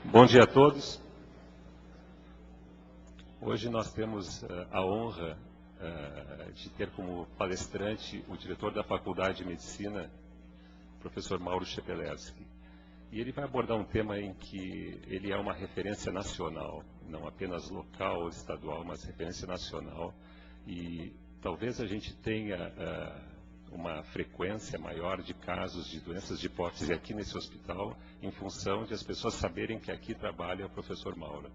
Bom dia a todos. Hoje nós temos a honra de ter como palestrante o diretor da Faculdade de Medicina, professor Mauro Chepelewski. E ele vai abordar um tema em que ele é uma referência nacional, não apenas local ou estadual, mas referência nacional. E talvez a gente tenha uma frequência maior de casos de doenças de hipófise aqui nesse hospital, em função de as pessoas saberem que aqui trabalha o professor Mauro.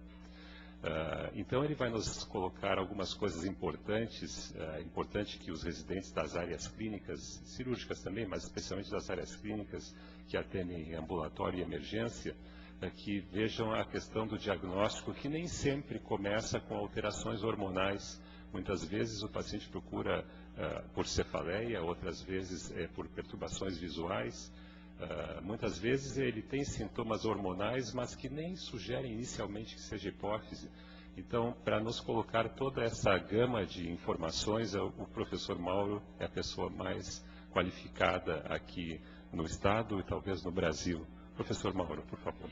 Então ele vai nos colocar algumas coisas importantes, importante que os residentes das áreas clínicas, cirúrgicas também, mas especialmente das áreas clínicas que atendem ambulatório e emergência, que vejam a questão do diagnóstico, que nem sempre começa com alterações hormonais. Muitas vezes o paciente procura por cefaleia, outras vezes por perturbações visuais. Muitas vezes ele tem sintomas hormonais, mas que nem sugerem inicialmente que seja hipófise. Então, para nos colocar toda essa gama de informações, o professor Mauro é a pessoa mais qualificada aqui no Estado e talvez no Brasil. Professor Mauro, por favor.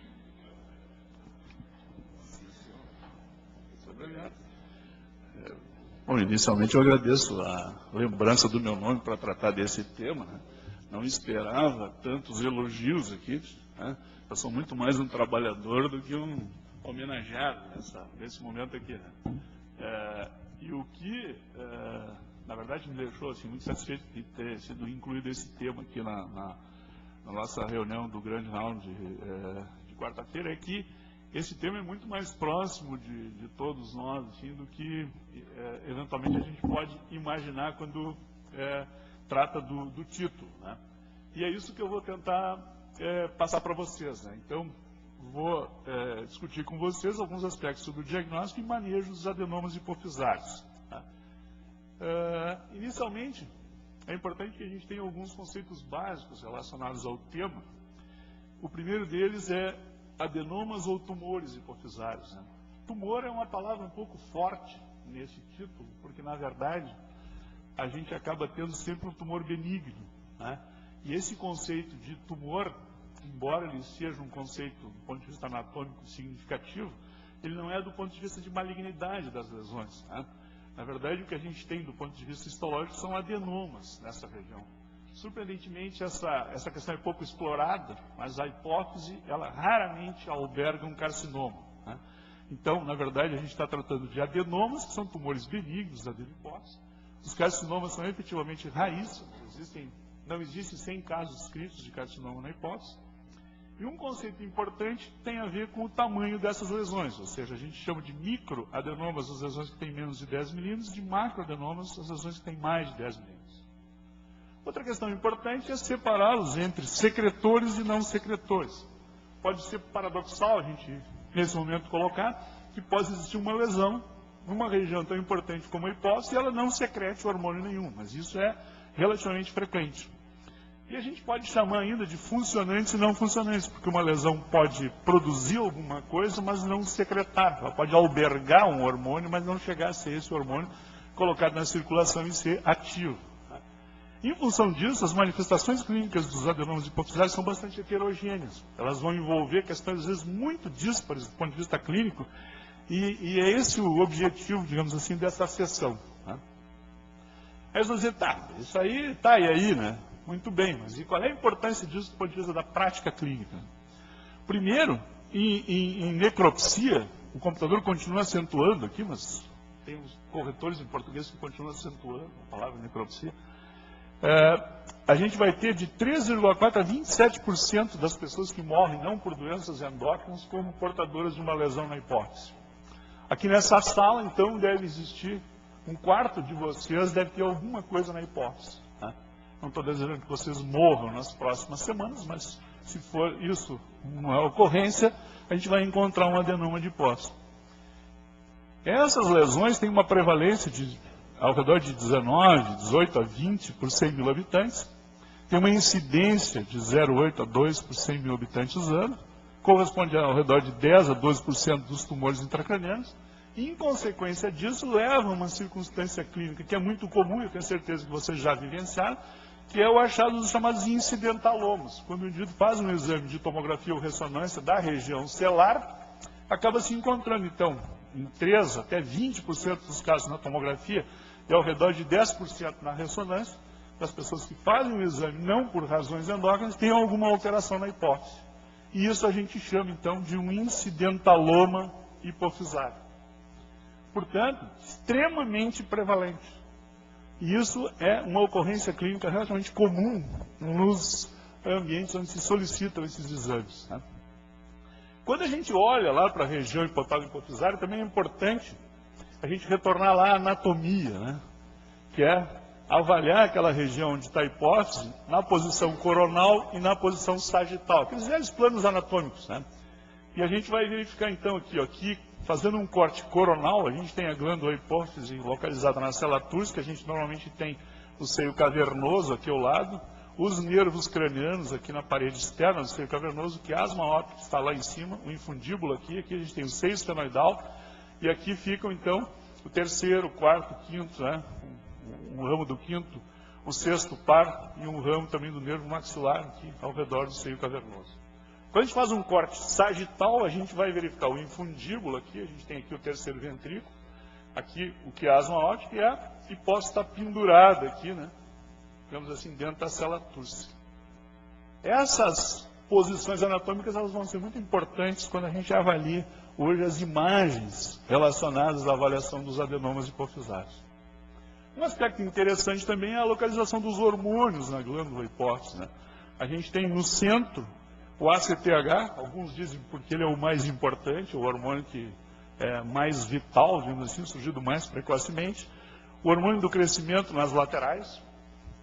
Bom, inicialmente eu agradeço a lembrança do meu nome para tratar desse tema, né? Não esperava tantos elogios aqui, né? Eu sou muito mais um trabalhador do que um homenageado nesse momento aqui, né? E o que, na verdade, me deixou assim, muito satisfeito de ter sido incluído esse tema aqui na nossa reunião do Grande Round de quarta-feira é que esse tema é muito mais próximo de todos nós, assim, do que eventualmente a gente pode imaginar quando trata do título, né? E é isso que eu vou tentar passar para vocês, né? Então, vou discutir com vocês alguns aspectos sobre o diagnóstico e manejo dos adenomas hipofisários, tá? Inicialmente, é importante que a gente tenha alguns conceitos básicos relacionados ao tema. O primeiro deles é adenomas ou tumores hipofisários, né? Tumor é uma palavra um pouco forte nesse título, porque, na verdade, a gente acaba tendo sempre um tumor benigno, né? E esse conceito de tumor, embora ele seja um conceito do ponto de vista anatômico significativo, ele não é do ponto de vista de malignidade das lesões, né? Na verdade, o que a gente tem do ponto de vista histológico são adenomas nessa região. Surpreendentemente, essa questão é pouco explorada, mas a hipófise, ela raramente alberga um carcinoma, né? Então, na verdade, a gente está tratando de adenomas, que são tumores benignos da hipófise. Os carcinomas são efetivamente raríssimos, não existem 100 casos descritos de carcinoma na hipófise. E um conceito importante tem a ver com o tamanho dessas lesões, ou seja, a gente chama de microadenomas as lesões que têm menos de 10 milímetros, de macroadenomas as lesões que têm mais de 10 milímetros. Outra questão importante é separá-los entre secretores e não secretores. Pode ser paradoxal a gente, nesse momento, colocar que pode existir uma lesão numa região tão importante como a hipófise e ela não secrete hormônio nenhum, mas isso é relativamente frequente. E a gente pode chamar ainda de funcionantes e não funcionantes, porque uma lesão pode produzir alguma coisa, mas não secretar. Ela pode albergar um hormônio, mas não chegar a ser esse hormônio colocado na circulação e ser ativo. Em função disso, as manifestações clínicas dos adenomas hipofisários são bastante heterogêneas. Elas vão envolver questões, às vezes, muito díspares do ponto de vista clínico, e é esse o objetivo, digamos assim, dessa sessão, né? Aí você vai dizer, tá, isso aí tá aí, né? Muito bem, mas e qual é a importância disso do ponto de vista da prática clínica? Primeiro, em necropsia, o computador continua acentuando aqui, mas tem uns corretores em português que continuam acentuando a palavra necropsia. A gente vai ter de 3,4% a 27% das pessoas que morrem não por doenças endócrinas como portadoras de uma lesão na hipófise. Aqui nessa sala, então, deve existir um quarto de vocês deve ter alguma coisa na hipófise, né? Não estou desejando que vocês morram nas próximas semanas, mas se for isso uma ocorrência, a gente vai encontrar um adenoma de hipófise. Essas lesões têm uma prevalência de ao redor de 18 a 20 por 100 mil habitantes, tem uma incidência de 0,8 a 2 por 100 mil habitantes ano, corresponde ao redor de 10 a 12% dos tumores intracranianos, e, em consequência disso, leva a uma circunstância clínica que é muito comum, eu tenho certeza que vocês já vivenciaram, que é o achado dos chamados incidentalomos. Quando o indivíduo faz um exame de tomografia ou ressonância da região celular, acaba se encontrando, então, em 3 até 20% dos casos na tomografia e ao redor de 10% na ressonância, das pessoas que fazem o exame não por razões endócrinas, têm alguma alteração na hipófise. E isso a gente chama, então, de um incidentaloma hipofisário. Portanto, extremamente prevalente. E isso é uma ocorrência clínica relativamente comum nos ambientes onde se solicitam esses exames, né? Quando a gente olha lá para a região hipotálamo hipofisária, também é importante a gente retornar lá à anatomia, né? Que é avaliar aquela região onde está a hipófise na posição coronal e na posição sagital, aqueles velhos planos anatômicos, né? E a gente vai verificar então aqui, ó, aqui, fazendo um corte coronal, a gente tem a glândula hipófise localizada na célula túrcica, a gente normalmente tem o seio cavernoso aqui ao lado, os nervos cranianos aqui na parede externa do seio cavernoso, que asma óptica está lá em cima, o infundíbulo aqui a gente tem o seio estenoidal, e aqui ficam então o terceiro, o quarto, o quinto, né? Um ramo do quinto, o sexto par e um ramo também do nervo maxilar aqui ao redor do seio cavernoso. Quando a gente faz um corte sagital, a gente vai verificar o infundíbulo aqui, a gente tem aqui o terceiro ventrículo, aqui o que é a asma óptica e a hipófise está pendurada aqui, né? Digamos assim, dentro da célula túrcica. Essas posições anatômicas elas vão ser muito importantes quando a gente avalia hoje as imagens relacionadas à avaliação dos adenomas hipofisários. Um aspecto interessante também é a localização dos hormônios na glândula hipófise, né? A gente tem no centro o ACTH, alguns dizem porque ele é o mais importante, o hormônio que é mais vital, digamos assim, surgido mais precocemente. O hormônio do crescimento nas laterais.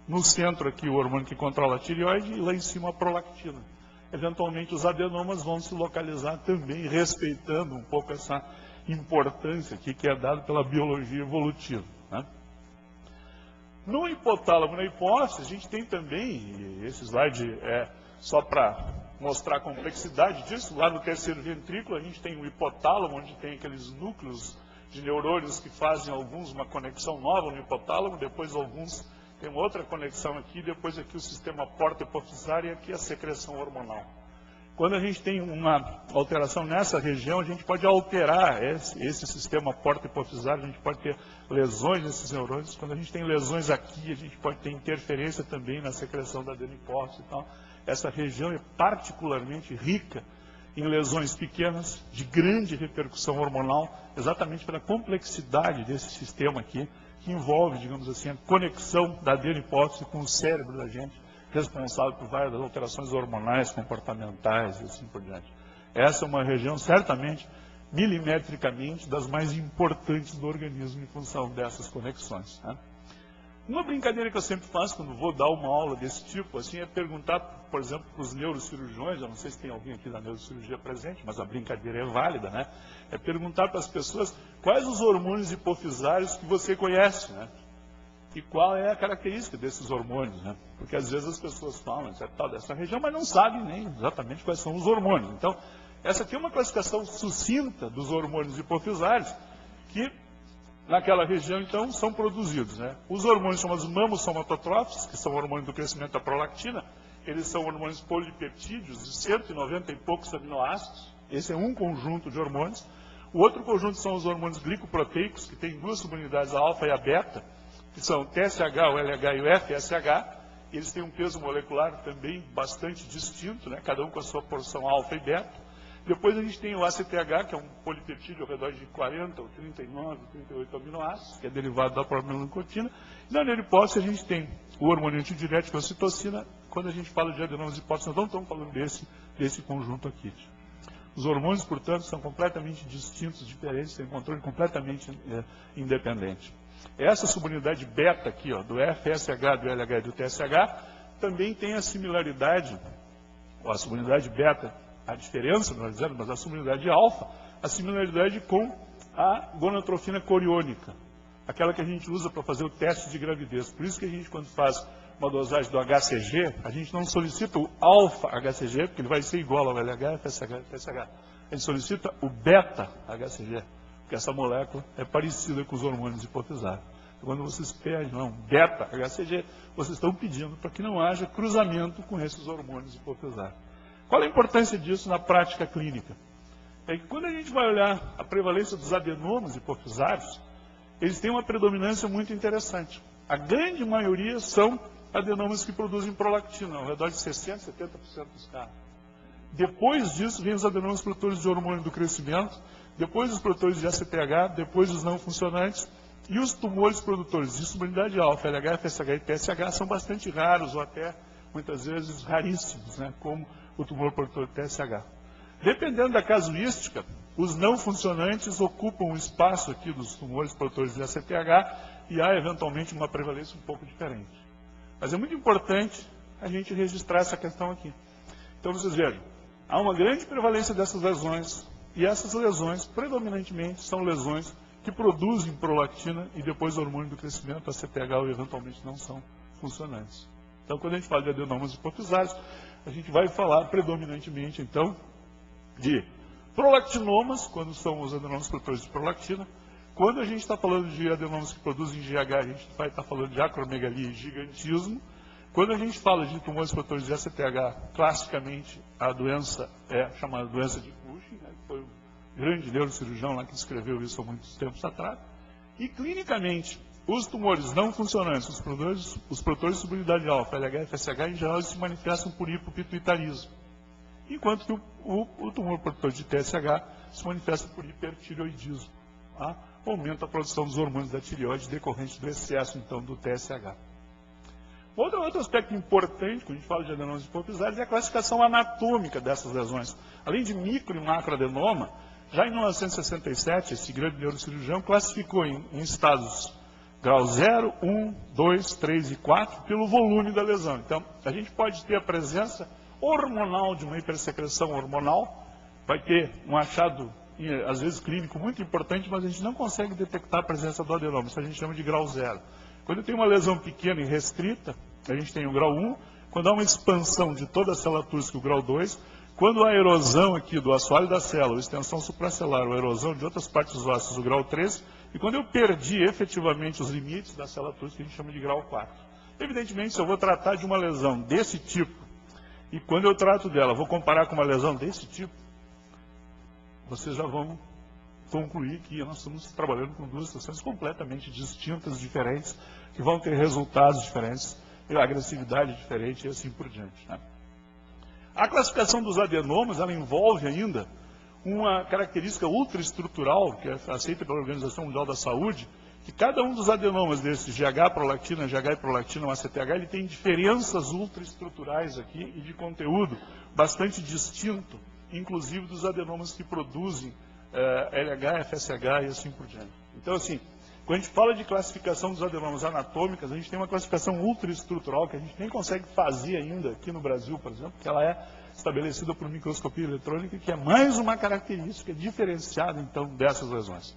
No centro aqui o hormônio que controla a tireoide e lá em cima a prolactina. Eventualmente os adenomas vão se localizar também, respeitando um pouco essa importância aqui que é dada pela biologia evolutiva, né? No hipotálamo, na hipófise, a gente tem também, e esse slide é só para mostrar a complexidade disso, lá no terceiro ventrículo a gente tem o hipotálamo, onde tem aqueles núcleos de neurônios que fazem alguns uma conexão nova no hipotálamo, depois alguns tem uma outra conexão aqui, depois aqui o sistema porta-hipofisário e aqui a secreção hormonal. Quando a gente tem uma alteração nessa região, a gente pode alterar esse sistema porta-hipofisário, a gente pode ter lesões nesses neurônios. Quando a gente tem lesões aqui, a gente pode ter interferência também na secreção da adenopófise. Então, essa região é particularmente rica em lesões pequenas, de grande repercussão hormonal, exatamente pela complexidade desse sistema aqui, que envolve, digamos assim, a conexão da adenopófise com o cérebro da gente, responsável por várias alterações hormonais, comportamentais e assim por diante. Essa é uma região, certamente, milimetricamente, das mais importantes do organismo em função dessas conexões, né? Uma brincadeira que eu sempre faço quando vou dar uma aula desse tipo, assim, é perguntar, por exemplo, para os neurocirurgiões, eu não sei se tem alguém aqui da neurocirurgia presente, mas a brincadeira é válida, né? É perguntar para as pessoas quais os hormônios hipofisários que você conhece, né? E qual é a característica desses hormônios, né? Porque às vezes as pessoas falam, isso é tal dessa região, mas não sabem nem exatamente quais são os hormônios. Então, essa aqui é uma classificação sucinta dos hormônios hipofisários que naquela região, então, são produzidos, né? Os hormônios chamados mamossomatotróficos, que são hormônios do crescimento da prolactina, eles são hormônios polipeptídeos de 190 e poucos aminoácidos. Esse é um conjunto de hormônios. O outro conjunto são os hormônios glicoproteicos, que tem duas subunidades, a alfa e a beta, que são o TSH, o LH e o FSH. Eles têm um peso molecular também bastante distinto, né? Cada um com a sua porção alfa e beta. Depois a gente tem o ACTH, que é um polipeptídeo ao redor de 40, ou 39, 38 aminoácidos, que é derivado da própria melancotina. E na adenopófise a gente tem o hormônio antidiurético, a ocitocina. Quando a gente fala de adenomas hipófises, nós não estamos falando desse conjunto aqui. Os hormônios, portanto, são completamente distintos, diferentes, têm um controle completamente independente. Essa subunidade beta aqui, ó, do FSH, do LH e do TSH, também tem a similaridade, a subunidade beta, a diferença, não é dizendo, mas a subunidade alfa, a similaridade com a gonatrofina coriônica, aquela que a gente usa para fazer o teste de gravidez. Por isso que a gente, quando faz uma dosagem do HCG, a gente não solicita o alfa-HCG, porque ele vai ser igual ao LH, FSH e TSH. A gente solicita o beta-HCG, porque essa molécula é parecida com os hormônios hipofisários. Quando vocês pedem, não, beta-HCG, vocês estão pedindo para que não haja cruzamento com esses hormônios hipofisários. Qual a importância disso na prática clínica? É que quando a gente vai olhar a prevalência dos adenomas hipofisários, eles têm uma predominância muito interessante. A grande maioria são adenomas que produzem prolactina, ao redor de 60%, 70% dos casos. Depois disso, vem os adenomas produtores de hormônio do crescimento, depois os produtores de ACTH, depois os não funcionantes, e os tumores produtores de subunidade alfa, LH, FSH e TSH, são bastante raros, ou até, muitas vezes, raríssimos, né, como o tumor produtor de TSH. Dependendo da casuística, os não funcionantes ocupam o espaço aqui dos tumores produtores de ACTH e há, eventualmente, uma prevalência um pouco diferente. Mas é muito importante a gente registrar essa questão aqui. Então, vocês vejam, há uma grande prevalência dessas lesões, e essas lesões, predominantemente, são lesões que produzem prolactina e depois hormônio do crescimento, ACTH, ou eventualmente não são funcionantes. Então, quando a gente fala de adenomas hipofisários, a gente vai falar predominantemente, então, de prolactinomas, quando são os adenomas produtores de prolactina. Quando a gente está falando de adenomas que produzem GH, a gente vai estar falando de acromegalia e gigantismo. Quando a gente fala de tumores produtores de ACTH, classicamente a doença é chamada doença de Cushing, né, que foi um grande neurocirurgião lá que escreveu isso há muitos tempos atrás. E clinicamente, os tumores não funcionantes, os produtores de subunidade alfa, LH e FSH, em geral, se manifestam por hipopituitarismo. Enquanto que o tumor produtor de TSH se manifesta por hipertireoidismo. Tá? Aumenta a produção dos hormônios da tireoide decorrente do excesso, então, do TSH. Outro aspecto importante, quando a gente fala de adenomas hipofisários, é a classificação anatômica dessas lesões. Além de micro e macroadenoma, já em 1967, esse grande neurocirurgião classificou em estados grau 0, 1, 2, 3 e 4 pelo volume da lesão. Então, a gente pode ter a presença hormonal de uma hipersecreção hormonal, vai ter um achado, às vezes clínico, muito importante, mas a gente não consegue detectar a presença do adenoma, isso a gente chama de grau 0. Quando tem uma lesão pequena e restrita, a gente tem o grau 1, quando há uma expansão de toda a célula túrcica, o grau 2, quando há erosão aqui do assoalho da célula, extensão supracelular, ou erosão de outras partes ósseas, o grau 3, e quando eu perdi efetivamente os limites da célula túrcica, a gente chama de grau 4. Evidentemente, se eu vou tratar de uma lesão desse tipo, e quando eu trato dela, vou comparar com uma lesão desse tipo, vocês já vão concluir que nós estamos trabalhando com duas situações completamente distintas, diferentes, que vão ter resultados diferentes, agressividade diferente e assim por diante. Né? A classificação dos adenomas, ela envolve ainda uma característica ultraestrutural, que é aceita pela Organização Mundial da Saúde, que cada um dos adenomas desses, GH, prolactina, GH e prolactina, ACTH, ele tem diferenças ultraestruturais aqui e de conteúdo bastante distinto, inclusive dos adenomas que produzem LH, FSH e assim por diante. Então, assim, quando a gente fala de classificação dos adenomas anatômicas, a gente tem uma classificação ultraestrutural que a gente nem consegue fazer ainda aqui no Brasil, por exemplo, que ela é estabelecida por microscopia eletrônica, que é mais uma característica diferenciada, então, dessas lesões.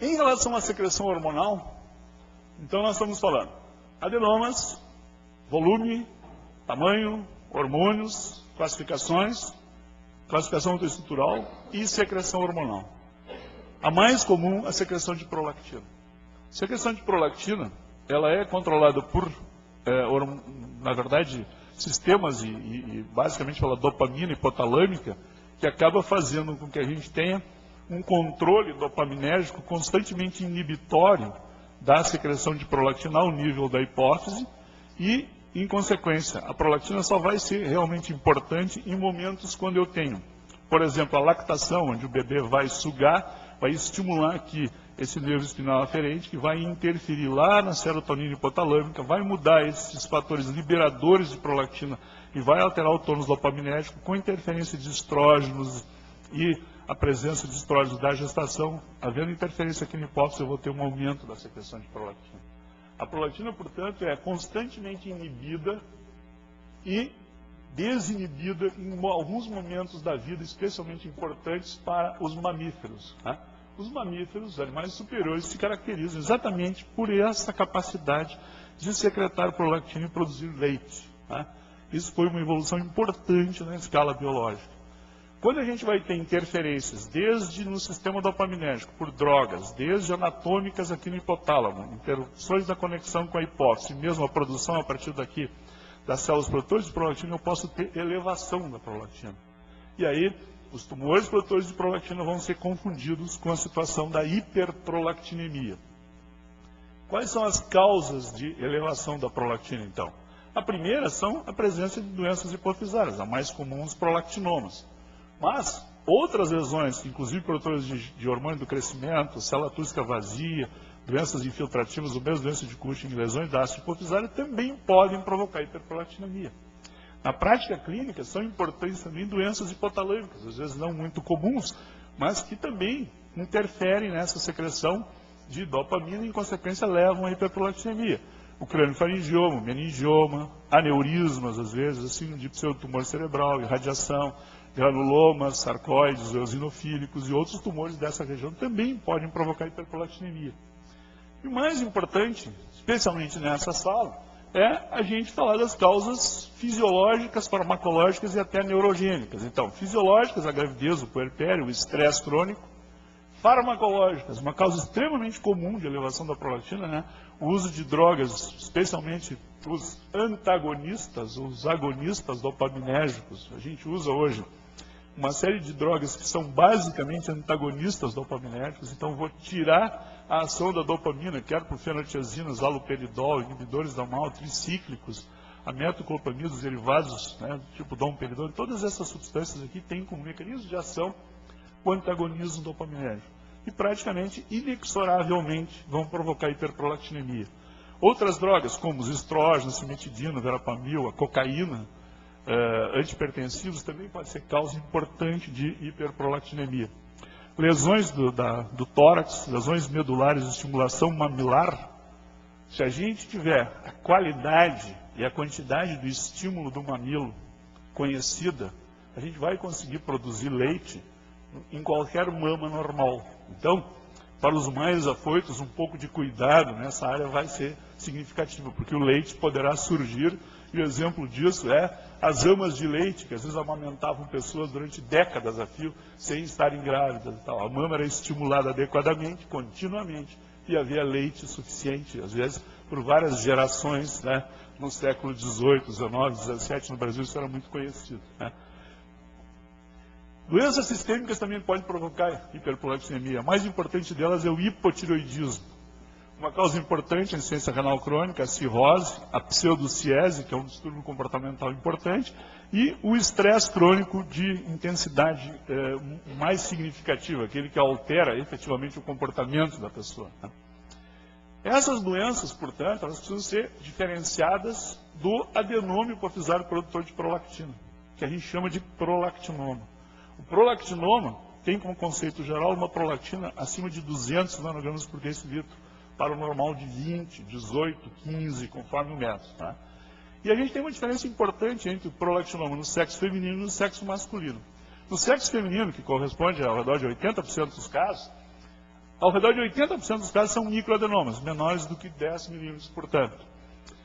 Em relação à secreção hormonal, então nós estamos falando adenomas, volume, tamanho, hormônios, classificações, classificação ultraestrutural e secreção hormonal. A mais comum é a secreção de prolactina. A secreção de prolactina, ela é controlada por, na verdade, sistemas e basicamente pela dopamina hipotalâmica, que acaba fazendo com que a gente tenha um controle dopaminérgico constantemente inibitório da secreção de prolactina ao nível da hipófise e, em consequência, a prolactina só vai ser realmente importante em momentos quando eu tenho, por exemplo, a lactação, onde o bebê vai sugar, vai estimular aqui esse nervo espinal aferente, que vai interferir lá na serotonina hipotalâmica, vai mudar esses fatores liberadores de prolactina e vai alterar o tônus dopaminérgico com interferência de estrógenos e a presença de estrógenos da gestação. Havendo interferência aqui na hipófise, eu vou ter um aumento da secreção de prolactina. A prolactina, portanto, é constantemente inibida e desinibida em alguns momentos da vida, especialmente importantes para os mamíferos. Né? Os mamíferos, os animais superiores, se caracterizam exatamente por essa capacidade de secretar prolactina e produzir leite. Né? Isso foi uma evolução importante na escala biológica. Quando a gente vai ter interferências, desde no sistema dopaminérgico, por drogas, desde anatômicas aqui no hipotálamo, interrupções da conexão com a hipófise, mesmo a produção a partir daqui das células produtoras de prolactina, eu posso ter elevação da prolactina. E aí, os tumores produtores de prolactina vão ser confundidos com a situação da hiperprolactinemia. Quais são as causas de elevação da prolactina, então? A primeira são a presença de doenças hipofisárias, a mais comum, os prolactinomas. Mas outras lesões, inclusive produtoras de hormônio do crescimento, célula túrcica vazia, doenças infiltrativas, ou mesmo doenças de Cushing, lesões da haste hipofisária, também podem provocar hiperprolactinemia. Na prática clínica, são importantes também doenças hipotalâmicas, às vezes não muito comuns, mas que também interferem nessa secreção de dopamina e, em consequência, levam à hiperprolactinemia. O crâniofaringioma, o meningioma, aneurismas, às vezes, assim, de pseudotumor cerebral, irradiação, granulomas, sarcóides, eosinofílicos e outros tumores dessa região também podem provocar hiperprolactinemia. E o mais importante, especialmente nessa sala, é a gente falar das causas fisiológicas, farmacológicas e até neurogênicas. Então, fisiológicas, a gravidez, o puerpério, o estresse crônico. Farmacológicas, uma causa extremamente comum de elevação da prolactina, né? O uso de drogas, especialmente os antagonistas, os agonistas dopaminérgicos. A gente usa hoje uma série de drogas que são basicamente antagonistas dopaminérgicos, então vou tirar a ação da dopamina, quer por fenotiazinas, haloperidol, inibidores da MAO, tricíclicos, a metoclopramida, os derivados, né, tipo domperidol, todas essas substâncias aqui têm como mecanismo de ação o antagonismo dopaminérgico. E praticamente, inexoravelmente, vão provocar hiperprolactinemia. Outras drogas, como os estrógenos, cimetidina, verapamil, a cocaína, antipertensivos, também pode ser causa importante de hiperprolactinemia. Lesões do tórax, lesões medulares de estimulação mamilar. Se a gente tiver a qualidade e a quantidade do estímulo do mamilo conhecida, a gente vai conseguir produzir leite em qualquer mama normal. Então, para os mais afoitos, um pouco de cuidado nessa área vai ser significativo, porque o leite poderá surgir, e o exemplo disso é as amas de leite, que às vezes amamentavam pessoas durante décadas a fio, sem estarem grávidas e tal. A mama era estimulada adequadamente, continuamente, e havia leite suficiente, às vezes, por várias gerações, né? No século XVIII, XIX, XVII, no Brasil isso era muito conhecido, né? Doenças sistêmicas também podem provocar hiperprolactinemia. A mais importante delas é o hipotireoidismo. Uma causa importante é a insuficiência renal crônica, a cirrose, a pseudociese, que é um distúrbio comportamental importante, e o estresse crônico de intensidade mais significativa, aquele que altera efetivamente o comportamento da pessoa, né? Essas doenças, portanto, elas precisam ser diferenciadas do adenoma hipofisário produtor de prolactina, que a gente chama de prolactinoma. O prolactinoma tem como conceito geral uma prolactina acima de 200 nanogramas por decilitro, para o normal de 20, 18, 15, conforme o método, tá? E a gente tem uma diferença importante entre o prolactinoma no sexo feminino e no sexo masculino. No sexo feminino, que corresponde ao redor de 80% dos casos, ao redor de 80% dos casos são microadenomas, menores do que 10 milímetros, portanto.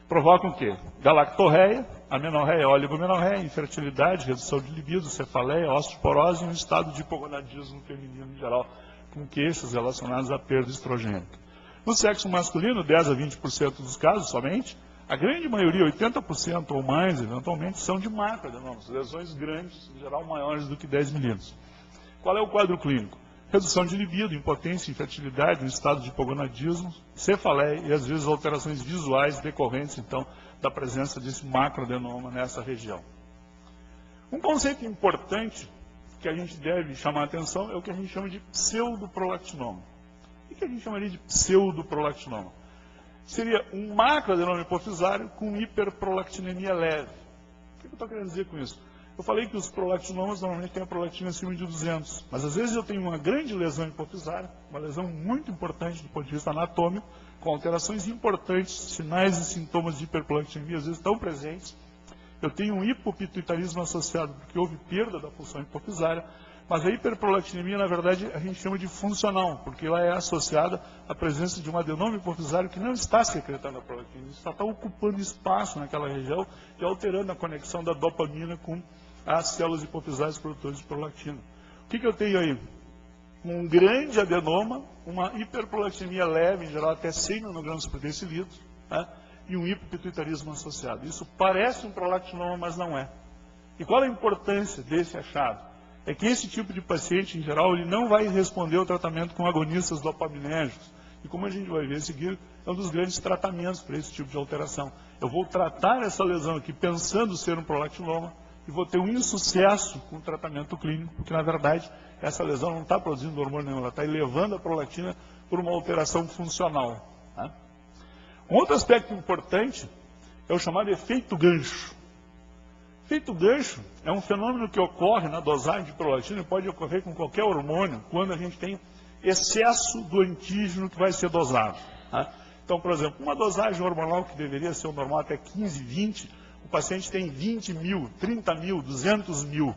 Provocam o quê? Galactorreia, amenorreia, oligomenorreia, infertilidade, redução de libido, cefaleia, osteoporose e um estado de hipogonadismo feminino em geral, com queixas relacionadas à perda estrogênica. No sexo masculino, 10 a 20% dos casos somente, a grande maioria, 80% ou mais, eventualmente, são de macroadenomas, lesões grandes, em geral maiores do que 10 milímetros. Qual é o quadro clínico? Redução de libido, impotência, infertilidade, um estado de hipogonadismo, cefaleia e, às vezes, alterações visuais decorrentes, então, da presença desse macroadenoma nessa região. Um conceito importante que a gente deve chamar a atenção é o que a gente chama de pseudoprolactinoma. O que a gente chamaria de pseudoprolactinoma? Seria um macroadenoma hipofisário com hiperprolactinemia leve. O que eu estou querendo dizer com isso? Eu falei que os prolactinomas normalmente têm a prolactina acima de 200, mas às vezes eu tenho uma grande lesão hipofisária, uma lesão muito importante do ponto de vista anatômico, com alterações importantes, sinais e sintomas de hiperprolactinemia às vezes estão presentes. Eu tenho um hipopituitarismo associado, porque houve perda da função hipofisária, mas a hiperprolactinemia, na verdade, a gente chama de funcional, porque ela é associada à presença de um adenoma hipofisário que não está secretando a prolactina, está ocupando espaço naquela região e alterando a conexão da dopamina com às células hipofisárias produtoras de prolactina. O que eu tenho aí? Um grande adenoma, uma hiperprolactinemia leve, em geral até 100 nanogramas por decilitro, né? E um hipopituitarismo associado. Isso parece um prolactinoma, mas não é. E qual a importância desse achado? É que esse tipo de paciente, em geral, ele não vai responder ao tratamento com agonistas dopaminérgicos. E como a gente vai ver a seguir, é um dos grandes tratamentos para esse tipo de alteração. Eu vou tratar essa lesão aqui pensando ser um prolactinoma e vou ter um insucesso com o tratamento clínico, porque na verdade essa lesão não está produzindo hormônio nenhum, ela está elevando a prolactina por uma alteração funcional. Tá? Um outro aspecto importante é o chamado efeito gancho. Efeito gancho é um fenômeno que ocorre na dosagem de prolactina e pode ocorrer com qualquer hormônio quando a gente tem excesso do antígeno que vai ser dosado. Tá? Então, por exemplo, uma dosagem hormonal que deveria ser o normal até 15, 20, o paciente tem 20 mil, 30 mil, 200 mil.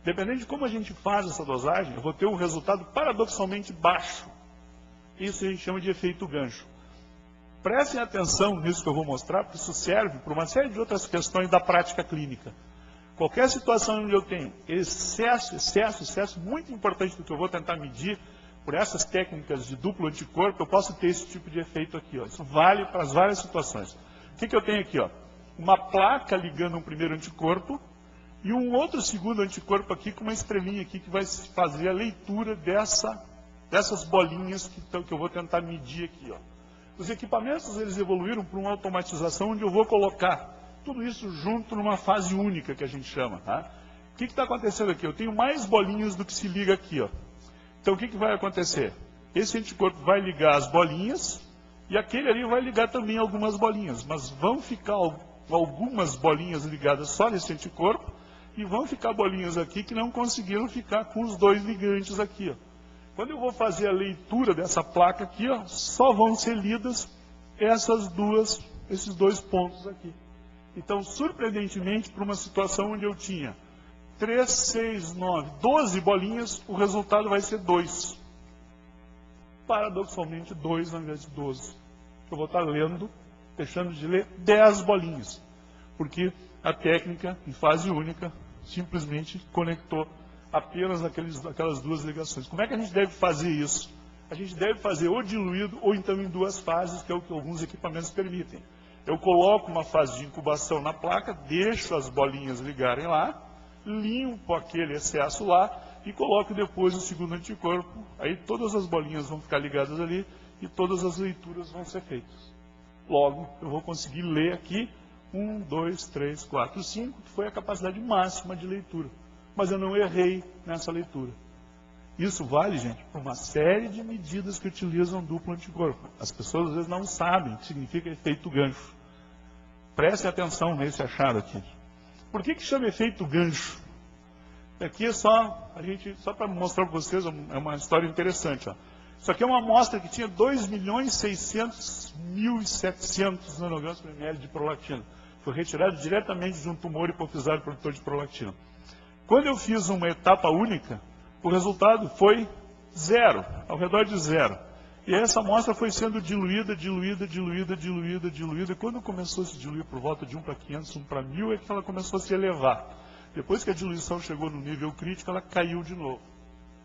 Dependendo de como a gente faz essa dosagem, eu vou ter um resultado paradoxalmente baixo. Isso a gente chama de efeito gancho. Prestem atenção nisso que eu vou mostrar, porque isso serve para uma série de outras questões da prática clínica. Qualquer situação onde eu tenho excesso, muito importante do que eu vou tentar medir, por essas técnicas de duplo anticorpo, eu posso ter esse tipo de efeito aqui. Ó. Isso vale para as várias situações. O que eu tenho aqui? Ó? Uma placa ligando um primeiro anticorpo e um outro segundo anticorpo aqui com uma estrelinha aqui que vai fazer a leitura dessas bolinhas que eu vou tentar medir aqui. Ó. Os equipamentos eles evoluíram para uma automatização onde eu vou colocar tudo isso junto numa fase única que a gente chama. Tá? O que está acontecendo aqui? Eu tenho mais bolinhas do que se liga aqui. Ó. Então o que vai acontecer? Esse anticorpo vai ligar as bolinhas e aquele ali vai ligar também algumas bolinhas. Mas vão ficar algumas bolinhas ligadas só nesse anticorpo e vão ficar bolinhas aqui que não conseguiram ficar com os dois ligantes aqui. Ó. Quando eu vou fazer a leitura dessa placa aqui, ó, só vão ser lidas esses dois pontos aqui. Então, surpreendentemente, para uma situação onde eu tinha 3, 6, 9, 12 bolinhas, o resultado vai ser 2. Paradoxalmente, 2 ao invés de 12. Eu vou estar lendo, deixando de ler 10 bolinhas. Porque a técnica, em fase única, simplesmente conectou apenas aquelas duas ligações. Como é que a gente deve fazer isso? A gente deve fazer ou diluído ou então em duas fases, que é o que alguns equipamentos permitem. Eu coloco uma fase de incubação na placa, deixo as bolinhas ligarem lá, limpo aquele excesso lá e coloco depois o segundo anticorpo. Aí todas as bolinhas vão ficar ligadas ali e todas as leituras vão ser feitas. Logo, eu vou conseguir ler aqui 1, 2, 3, 4, 5, que foi a capacidade máxima de leitura. Mas eu não errei nessa leitura. Isso vale, gente, para uma série de medidas que utilizam duplo anticorpo. As pessoas às vezes não sabem o que significa efeito gancho. Prestem atenção nesse achado aqui. Por que chama efeito gancho? Aqui é só para mostrar para vocês, é uma história interessante. Ó. Isso aqui é uma amostra que tinha 2.600.700 nanogramas por ml de prolactina. Foi retirado diretamente de um tumor hipofisário produtor de prolactina. Quando eu fiz uma etapa única, o resultado foi 0, ao redor de 0. E essa amostra foi sendo diluída. E quando começou a se diluir por volta de 1 para 500, 1 para 1000, é que ela começou a se elevar. Depois que a diluição chegou no nível crítico, ela caiu de novo.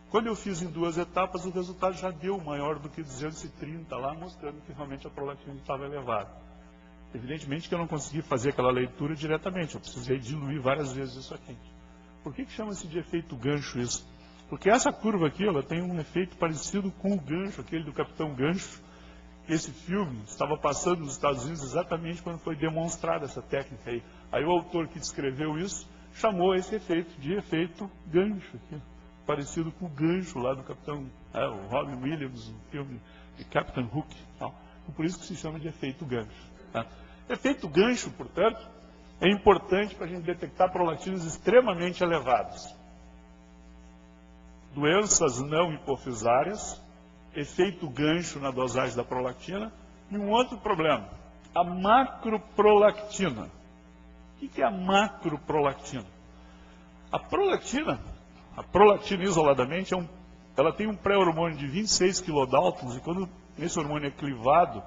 Quando eu fiz em duas etapas, o resultado já deu maior do que 230 lá, mostrando que realmente a prolactina estava elevada. Evidentemente que eu não consegui fazer aquela leitura diretamente, eu precisei diluir várias vezes isso aqui. Por que chama-se de efeito gancho isso? Porque essa curva aqui, ela tem um efeito parecido com o gancho, aquele do Capitão Gancho. Esse filme estava passando nos Estados Unidos exatamente quando foi demonstrada essa técnica aí. Aí o autor que descreveu isso chamou esse efeito de efeito gancho, aqui, parecido com o gancho lá do Capitão, o Robin Williams, no filme de Captain Hook. Tal. Por isso que se chama de efeito gancho. Tá? Efeito gancho, portanto, é importante para a gente detectar prolactinas extremamente elevadas. Doenças não hipofisárias, efeito gancho na dosagem da prolactina e um outro problema, a macroprolactina. O que é a macroprolactina? A prolactina isoladamente, ela tem um pré-hormônio de 26 kDa e quando esse hormônio é clivado,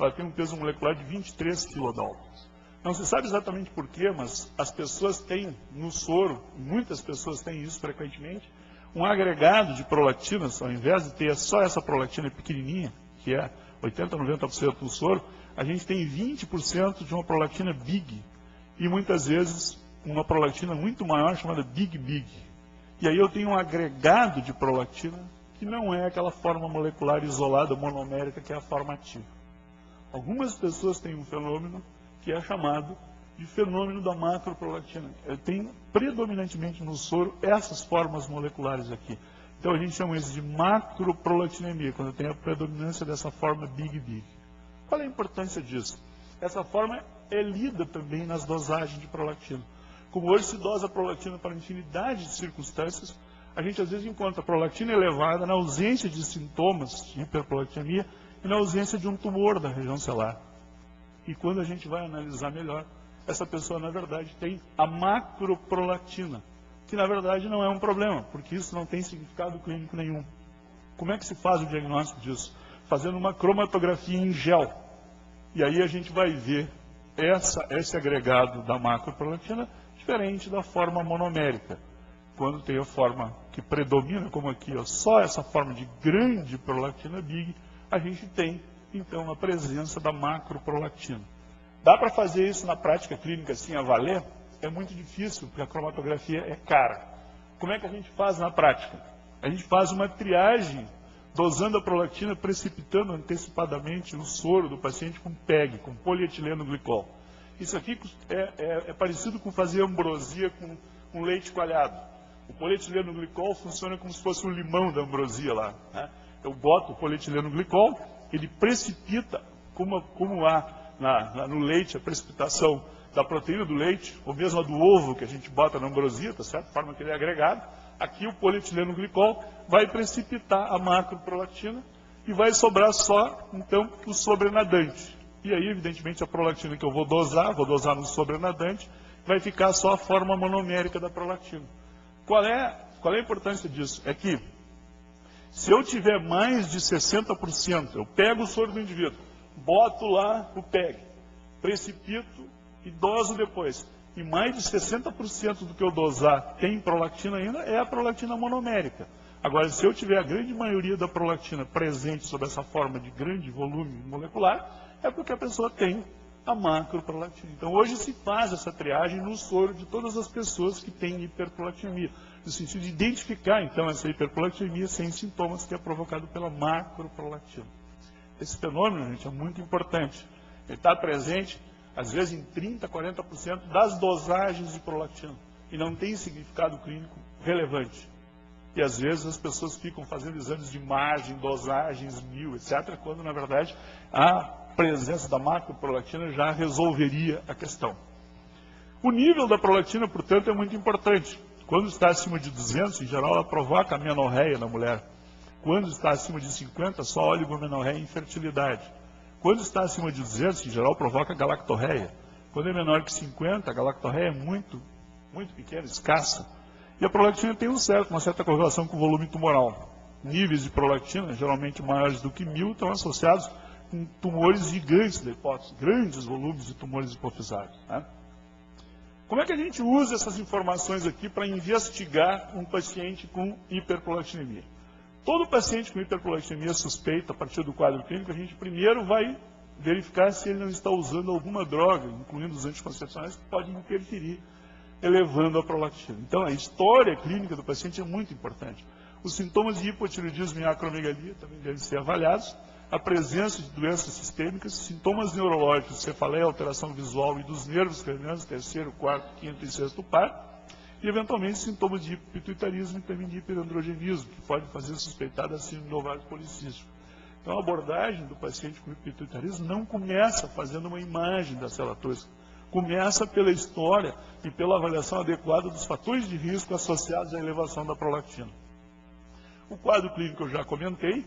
ela tem um peso molecular de 23 kDa. Não se sabe exatamente por quê, mas as pessoas têm no soro, muitas pessoas têm isso frequentemente, um agregado de prolactinas, ao invés de ter só essa prolactina pequenininha, que é 80% a 90% do soro, a gente tem 20% de uma prolactina big, e muitas vezes uma prolactina muito maior chamada big. E aí eu tenho um agregado de prolactina que não é aquela forma molecular isolada, monomérica, que é a forma ativa. Algumas pessoas têm um fenômeno que é chamado de fenômeno da macroprolactina. Tem predominantemente no soro essas formas moleculares aqui. Então a gente chama isso de macroprolactinemia, quando tem a predominância dessa forma big. Qual é a importância disso? Essa forma é lida também nas dosagens de prolactina. Como hoje se dosa prolactina para infinidade de circunstâncias, a gente às vezes encontra prolactina elevada na ausência de sintomas de hiperprolactinemia e na ausência de um tumor da região celular. E quando a gente vai analisar melhor, essa pessoa na verdade tem a macroprolactina, que na verdade não é um problema, porque isso não tem significado clínico nenhum. Como é que se faz o diagnóstico disso? Fazendo uma cromatografia em gel. E aí a gente vai ver esse agregado da macroprolactina diferente da forma monomérica. Quando tem a forma que predomina, como aqui, ó, só essa forma de grande prolactina big, a gente tem, então, a presença da macroprolactina. Dá para fazer isso na prática clínica assim a valer? É muito difícil, porque a cromatografia é cara. Como é que a gente faz na prática? A gente faz uma triagem, dosando a prolactina, precipitando antecipadamente o soro do paciente com PEG, com polietileno glicol. Isso aqui é parecido com fazer ambrosia com leite coalhado. O polietileno glicol funciona como se fosse o limão da ambrosia lá, né? Eu boto o polietileno glicol, ele precipita, como há no leite a precipitação da proteína do leite, ou mesmo a do ovo que a gente bota na ambrosia, tá certo? De forma que ele é agregado. Aqui o polietileno glicol vai precipitar a macroprolactina e vai sobrar só, então, o sobrenadante. E aí, evidentemente, a prolactina que eu vou dosar no sobrenadante, vai ficar só a forma monomérica da prolactina. Qual é a importância disso? É que, se eu tiver mais de 60%, eu pego o soro do indivíduo, boto lá o PEG, precipito e doso depois. E mais de 60% do que eu dosar tem prolactina ainda, é a prolactina monomérica. Agora, se eu tiver a grande maioria da prolactina presente sob essa forma de grande volume molecular, é porque a pessoa tem a macroprolactina. Então, hoje se faz essa triagem no soro de todas as pessoas que têm hiperprolactinemia, no sentido de identificar, então, essa hiperprolactinemia sem sintomas que é provocado pela macroprolactina. Esse fenômeno, gente, é muito importante. Ele está presente, às vezes, em 30%, 40% das dosagens de prolactina, e não tem significado clínico relevante. E, às vezes, as pessoas ficam fazendo exames de margem, dosagens, etc., quando, na verdade, a presença da macroprolactina já resolveria a questão. O nível da prolactina, portanto, é muito importante. Quando está acima de 200, em geral, ela provoca amenorreia na mulher. Quando está acima de 50, só oligomenorreia e infertilidade. Quando está acima de 200, em geral, provoca galactorreia. Quando é menor que 50, a galactorreia é muito pequena, escassa. E a prolactina tem uma certa correlação com o volume tumoral. Níveis de prolactina, geralmente maiores do que 1000, estão associados com tumores gigantes da hipófise, grandes volumes de tumores hipofisários, né? Como é que a gente usa essas informações aqui para investigar um paciente com hiperprolactinemia? Todo paciente com hiperprolactinemia suspeita, a partir do quadro clínico, a gente primeiro vai verificar se ele não está usando alguma droga, incluindo os anticoncepcionais, que podem interferir, elevando a prolactina. Então, a história clínica do paciente é muito importante. Os sintomas de hipotireoidismo e acromegalia também devem ser avaliados. A presença de doenças sistêmicas, sintomas neurológicos, cefaleia, alteração visual e dos nervos cranianos, terceiro, quarto, quinto e sexto par, e eventualmente sintomas de pituitarismo e também de hiperandrogenismo, que podem fazer suspeitar da síndrome do ovário policístico. Então a abordagem do paciente com pituitarismo não começa fazendo uma imagem da célula tosca, começa pela história e pela avaliação adequada dos fatores de risco associados à elevação da prolactina. O quadro clínico eu já comentei.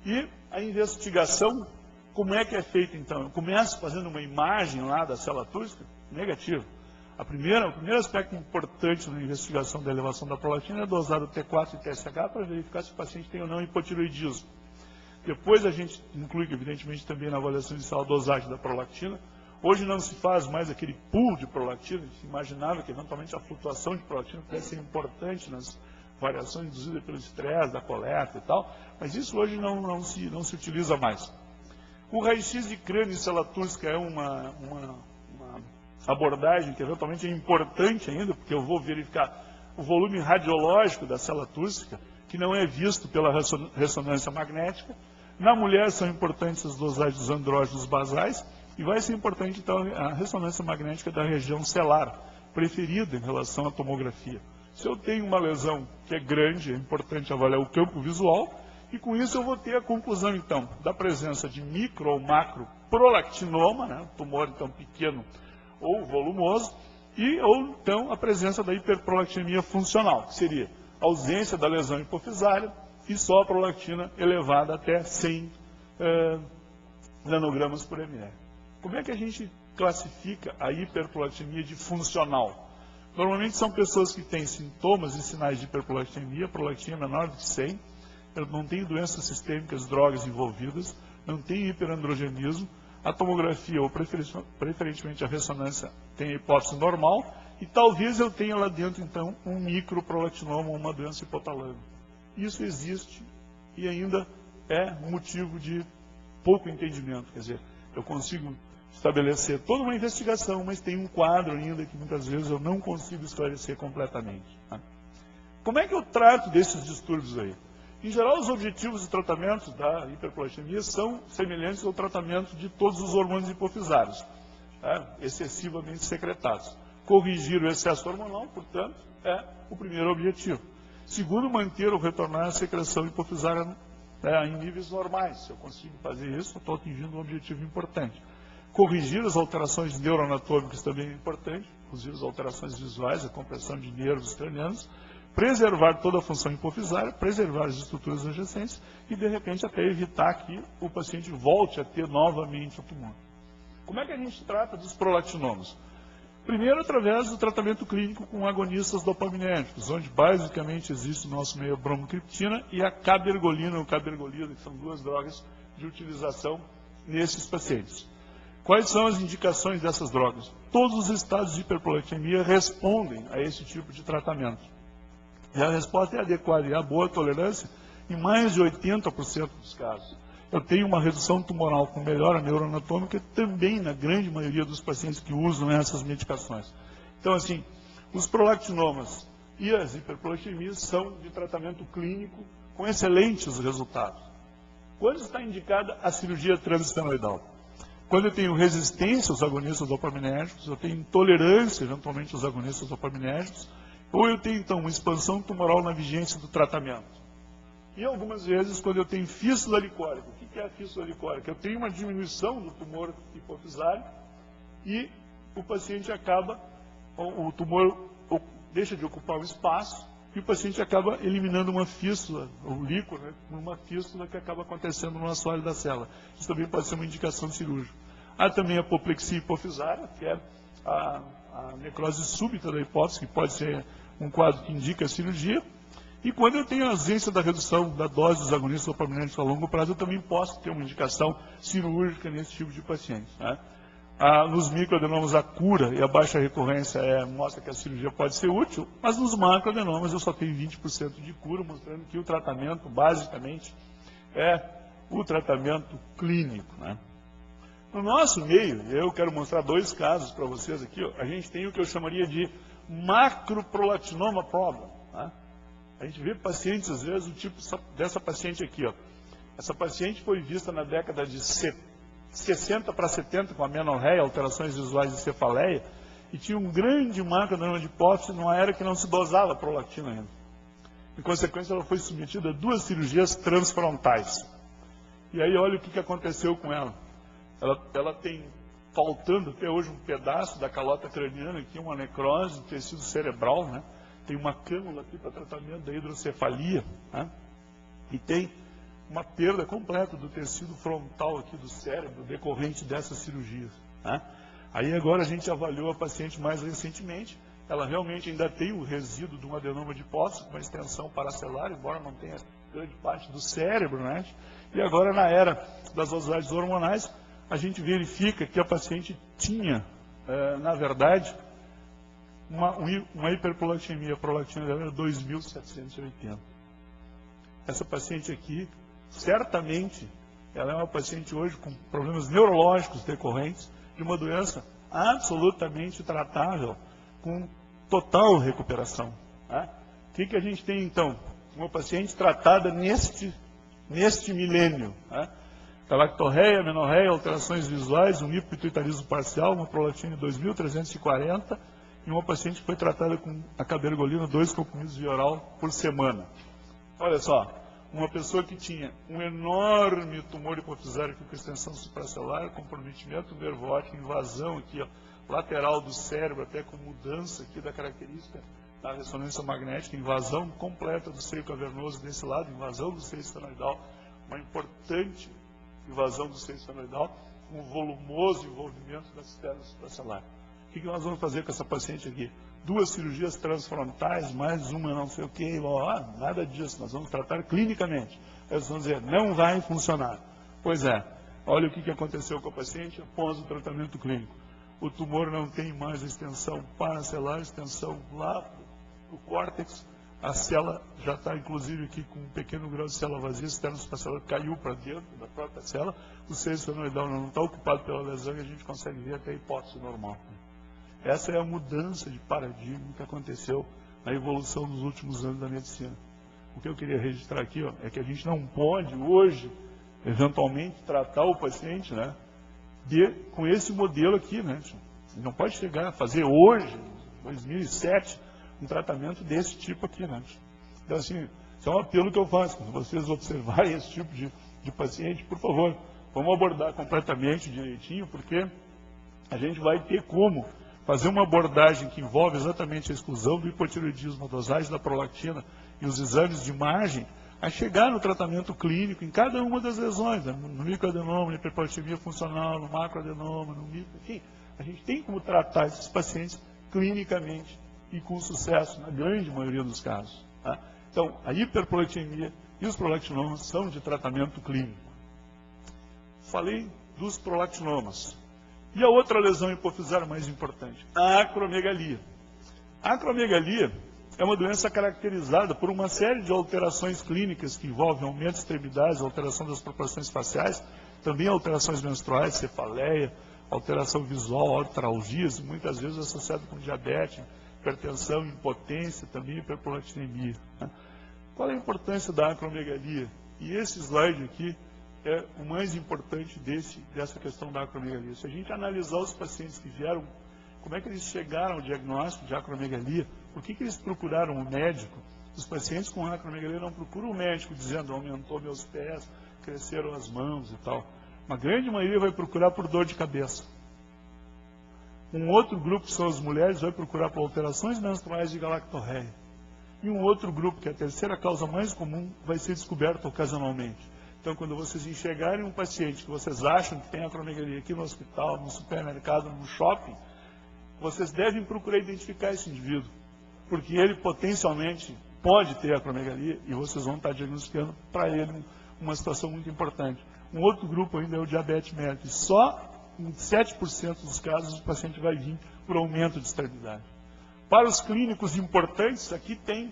E a investigação, como é que é feita então? Eu começo fazendo uma imagem lá da célula túrgica? Negativo. O primeiro aspecto importante na investigação da elevação da prolactina é dosar o T4 e TSH para verificar se o paciente tem ou não hipotireoidismo. Depois a gente inclui, evidentemente, também na avaliação inicial a dosagem da prolactina, Hoje não se faz mais aquele pool de prolactina, se imaginava que eventualmente a flutuação de prolactina pudesse ser importante nas variações induzidas pelo estresse, da coleta e tal, mas isso hoje não se utiliza mais. O raio-x de crânio e célula túrcica é uma abordagem que eventualmente é importante ainda, porque eu vou verificar o volume radiológico da célula túrcica, que não é visto pela ressonância magnética. Na mulher são importantes as dosagens dos andrógenos basais, e vai ser importante então a ressonância magnética da região celular, preferida em relação à tomografia. Se eu tenho uma lesão que é grande, é importante avaliar o campo visual, e com isso eu vou ter a conclusão então da presença de micro ou macro prolactinoma, né, tumor então pequeno ou volumoso, ou então a presença da hiperprolactinemia funcional, que seria a ausência da lesão hipofisária e só a prolactina elevada até 100 nanogramas por ml. Como é que a gente classifica a hiperprolactinemia de funcional? Normalmente são pessoas que têm sintomas e sinais de hiperprolactinemia, prolactina menor de 100, não tem doenças sistêmicas, drogas envolvidas, não tem hiperandrogenismo, a tomografia ou preferentemente a ressonância tem a hipótese normal, e talvez eu tenha lá dentro então um microprolactinoma ou uma doença hipotalâmica. Isso existe e ainda é motivo de pouco entendimento, quer dizer, eu consigo estabelecer toda uma investigação, mas tem um quadro ainda que muitas vezes eu não consigo esclarecer completamente. Tá? Como é que eu trato desses distúrbios aí? Em geral, os objetivos de tratamento da hiperprolactinemia são semelhantes ao tratamento de todos os hormônios hipofisários, excessivamente secretados. Corrigir o excesso hormonal, portanto, é o primeiro objetivo. Segundo, manter ou retornar a secreção hipofisária em níveis normais. Se eu consigo fazer isso, eu estou atingindo um objetivo importante. Corrigir as alterações neuroanatômicas também é importante, inclusive as alterações visuais, a compressão de nervos cranianos, preservar toda a função hipofisária, preservar as estruturas adjacentes e, de repente, até evitar que o paciente volte a ter novamente o tumor. Como é que a gente trata dos prolactinomas? Primeiro, através do tratamento clínico com agonistas dopaminérgicos, onde basicamente existe o nosso meio bromocriptina e a cabergolina ou cabergolida, que são duas drogas de utilização nesses pacientes. Quais são as indicações dessas drogas? Todos os estados de hiperprolactinemia respondem a esse tipo de tratamento. E a resposta é adequada e a boa tolerância em mais de 80% dos casos. Eu tenho uma redução tumoral com melhora neuroanatômica também na grande maioria dos pacientes que usam essas medicações. Então, assim, os prolactinomas e as hiperprolactinemias são de tratamento clínico com excelentes resultados. Quando está indicada a cirurgia transestenoidal? Quando eu tenho resistência aos agonistas dopaminérgicos, eu tenho intolerância, eventualmente, aos agonistas dopaminérgicos, ou eu tenho, então, uma expansão tumoral na vigência do tratamento. E algumas vezes, quando eu tenho fístula licórica. O que é a fístula licórica? Eu tenho uma diminuição do tumor hipofisário e o paciente acaba, o tumor deixa de ocupar o espaço e o paciente acaba eliminando uma fístula, o líquor, né, uma fístula que acaba acontecendo no assoalho da célula. Isso também pode ser uma indicação cirúrgica. Há também a apoplexia hipofisária, que é a necrose súbita da hipófise, que pode ser um quadro que indica a cirurgia. E quando eu tenho a ausência da redução da dose dos agonistas dopaminérgicos a longo prazo, eu também posso ter uma indicação cirúrgica nesse tipo de paciente. Né? Nos microadenomas, a cura e a baixa recorrência mostra que a cirurgia pode ser útil, mas nos macroadenomas eu só tenho 20% de cura, mostrando que o tratamento, basicamente, é o tratamento clínico. Né? No nosso meio, eu quero mostrar dois casos para vocês aqui. A gente tem o que eu chamaria de macroprolactinoma problem. Tá? A gente vê pacientes, às vezes, o tipo dessa paciente aqui. Ó. Essa paciente foi vista na década de 60 para 70 com amenorreia, alterações visuais de cefaleia, e tinha um grande macroadenoma de hipófise numa era que não se dosava prolactina ainda. Em consequência, ela foi submetida a 2 cirurgias transfrontais. E aí, olha o que aconteceu com ela. Ela tem, faltando até hoje, um pedaço da calota craniana, aqui uma necrose do tecido cerebral, né? Tem uma cânula aqui para tratamento da hidrocefalia, né? E tem uma perda completa do tecido frontal aqui do cérebro, decorrente dessas cirurgias. Né? Aí agora a gente avaliou a paciente mais recentemente, ela realmente ainda tem o resíduo de um adenoma de hipófise, com uma extensão paracelular, embora não tenha grande parte do cérebro, né? E agora na era das dosagens hormonais, a gente verifica que a paciente tinha, na verdade, uma hiperprolactinemia, a prolactina dela era 2.780. Essa paciente aqui, certamente, ela é uma paciente hoje com problemas neurológicos decorrentes de uma doença absolutamente tratável, com total recuperação. Tá? O que a gente tem, então? Uma paciente tratada neste milênio. Tá? Galactorreia, amenorreia, alterações visuais, um hipopituitarismo parcial, uma prolactina de 2.340 e uma paciente que foi tratada com a cabergolina, 2 comprimidos via oral por semana. Olha só, uma pessoa que tinha um enorme tumor hipofisário aqui com extensão supracelular, comprometimento nervótico, invasão aqui, ó, lateral do cérebro, até com mudança aqui da característica da ressonância magnética, invasão completa do seio cavernoso desse lado, invasão do seio esfenoidal, uma importante invasão do seio esfenoidal, com volumoso envolvimento da cisterna supracelular. O que nós vamos fazer com essa paciente aqui? 2 cirurgias transfrontais, mais uma não sei o que, nada disso, nós vamos tratar clinicamente. Eles vão dizer, não vai funcionar. Pois é, olha o que aconteceu com a paciente após o tratamento clínico. O tumor não tem mais extensão paracelular, extensão lá para o córtex, a célula já está inclusive aqui com um pequeno grau de célula vazia, a cisterna supracelular caiu para dentro da própria célula, o seio esfenoidal não está ocupado pela lesão e a gente consegue ver até a hipótese normal. Essa é a mudança de paradigma que aconteceu na evolução dos últimos anos da medicina. O que eu queria registrar aqui é que a gente não pode hoje, eventualmente, tratar o paciente com esse modelo aqui. A gente não pode chegar a fazer hoje, 2007, um tratamento desse tipo aqui. Então, assim, isso é um apelo que eu faço. Quando vocês observarem esse tipo de paciente, por favor, vamos abordar completamente, direitinho, porque a gente vai ter como fazer uma abordagem que envolve exatamente a exclusão do hipotireoidismo, a dosagem da prolactina e os exames de imagem, a chegar no tratamento clínico em cada uma das lesões, no microadenoma, na hiperplastiemia funcional, no macroadenoma, enfim, a gente tem como tratar esses pacientes clinicamente e com sucesso, na grande maioria dos casos. Tá? Então, a hiperprolactinemia e os prolactinomas são de tratamento clínico. Falei dos prolactinomas. E a outra lesão hipofisária mais importante, a acromegalia. A acromegalia é uma doença caracterizada por uma série de alterações clínicas que envolvem aumento de extremidades, alteração das proporções faciais, também alterações menstruais, cefaleia, alteração visual, artralgias, muitas vezes associado com diabetes, hipertensão, impotência, também hiperprolactinemia. Qual é a importância da acromegalia? E esse slide aqui é o mais importante dessa questão da acromegalia. Se a gente analisar os pacientes que vieram, como é que eles chegaram ao diagnóstico de acromegalia, por que eles procuraram o médico? Os pacientes com acromegalia não procuram o médico dizendo, aumentou meus pés, cresceram as mãos e tal. Uma grande maioria vai procurar por dor de cabeça. Um outro grupo, que são as mulheres, vai procurar por alterações menstruais de galactorreia. E um outro grupo, que é a terceira causa mais comum, vai ser descoberto ocasionalmente. Então, quando vocês enxergarem um paciente que vocês acham que tem acromegalia aqui no hospital, no supermercado, no shopping, vocês devem procurar identificar esse indivíduo, porque ele potencialmente pode ter acromegalia e vocês vão estar diagnosticando para ele uma situação muito importante. Um outro grupo ainda é o diabetes mellitus. Só em 7% dos casos o paciente vai vir por aumento de extremidade. Para os clínicos importantes, aqui tem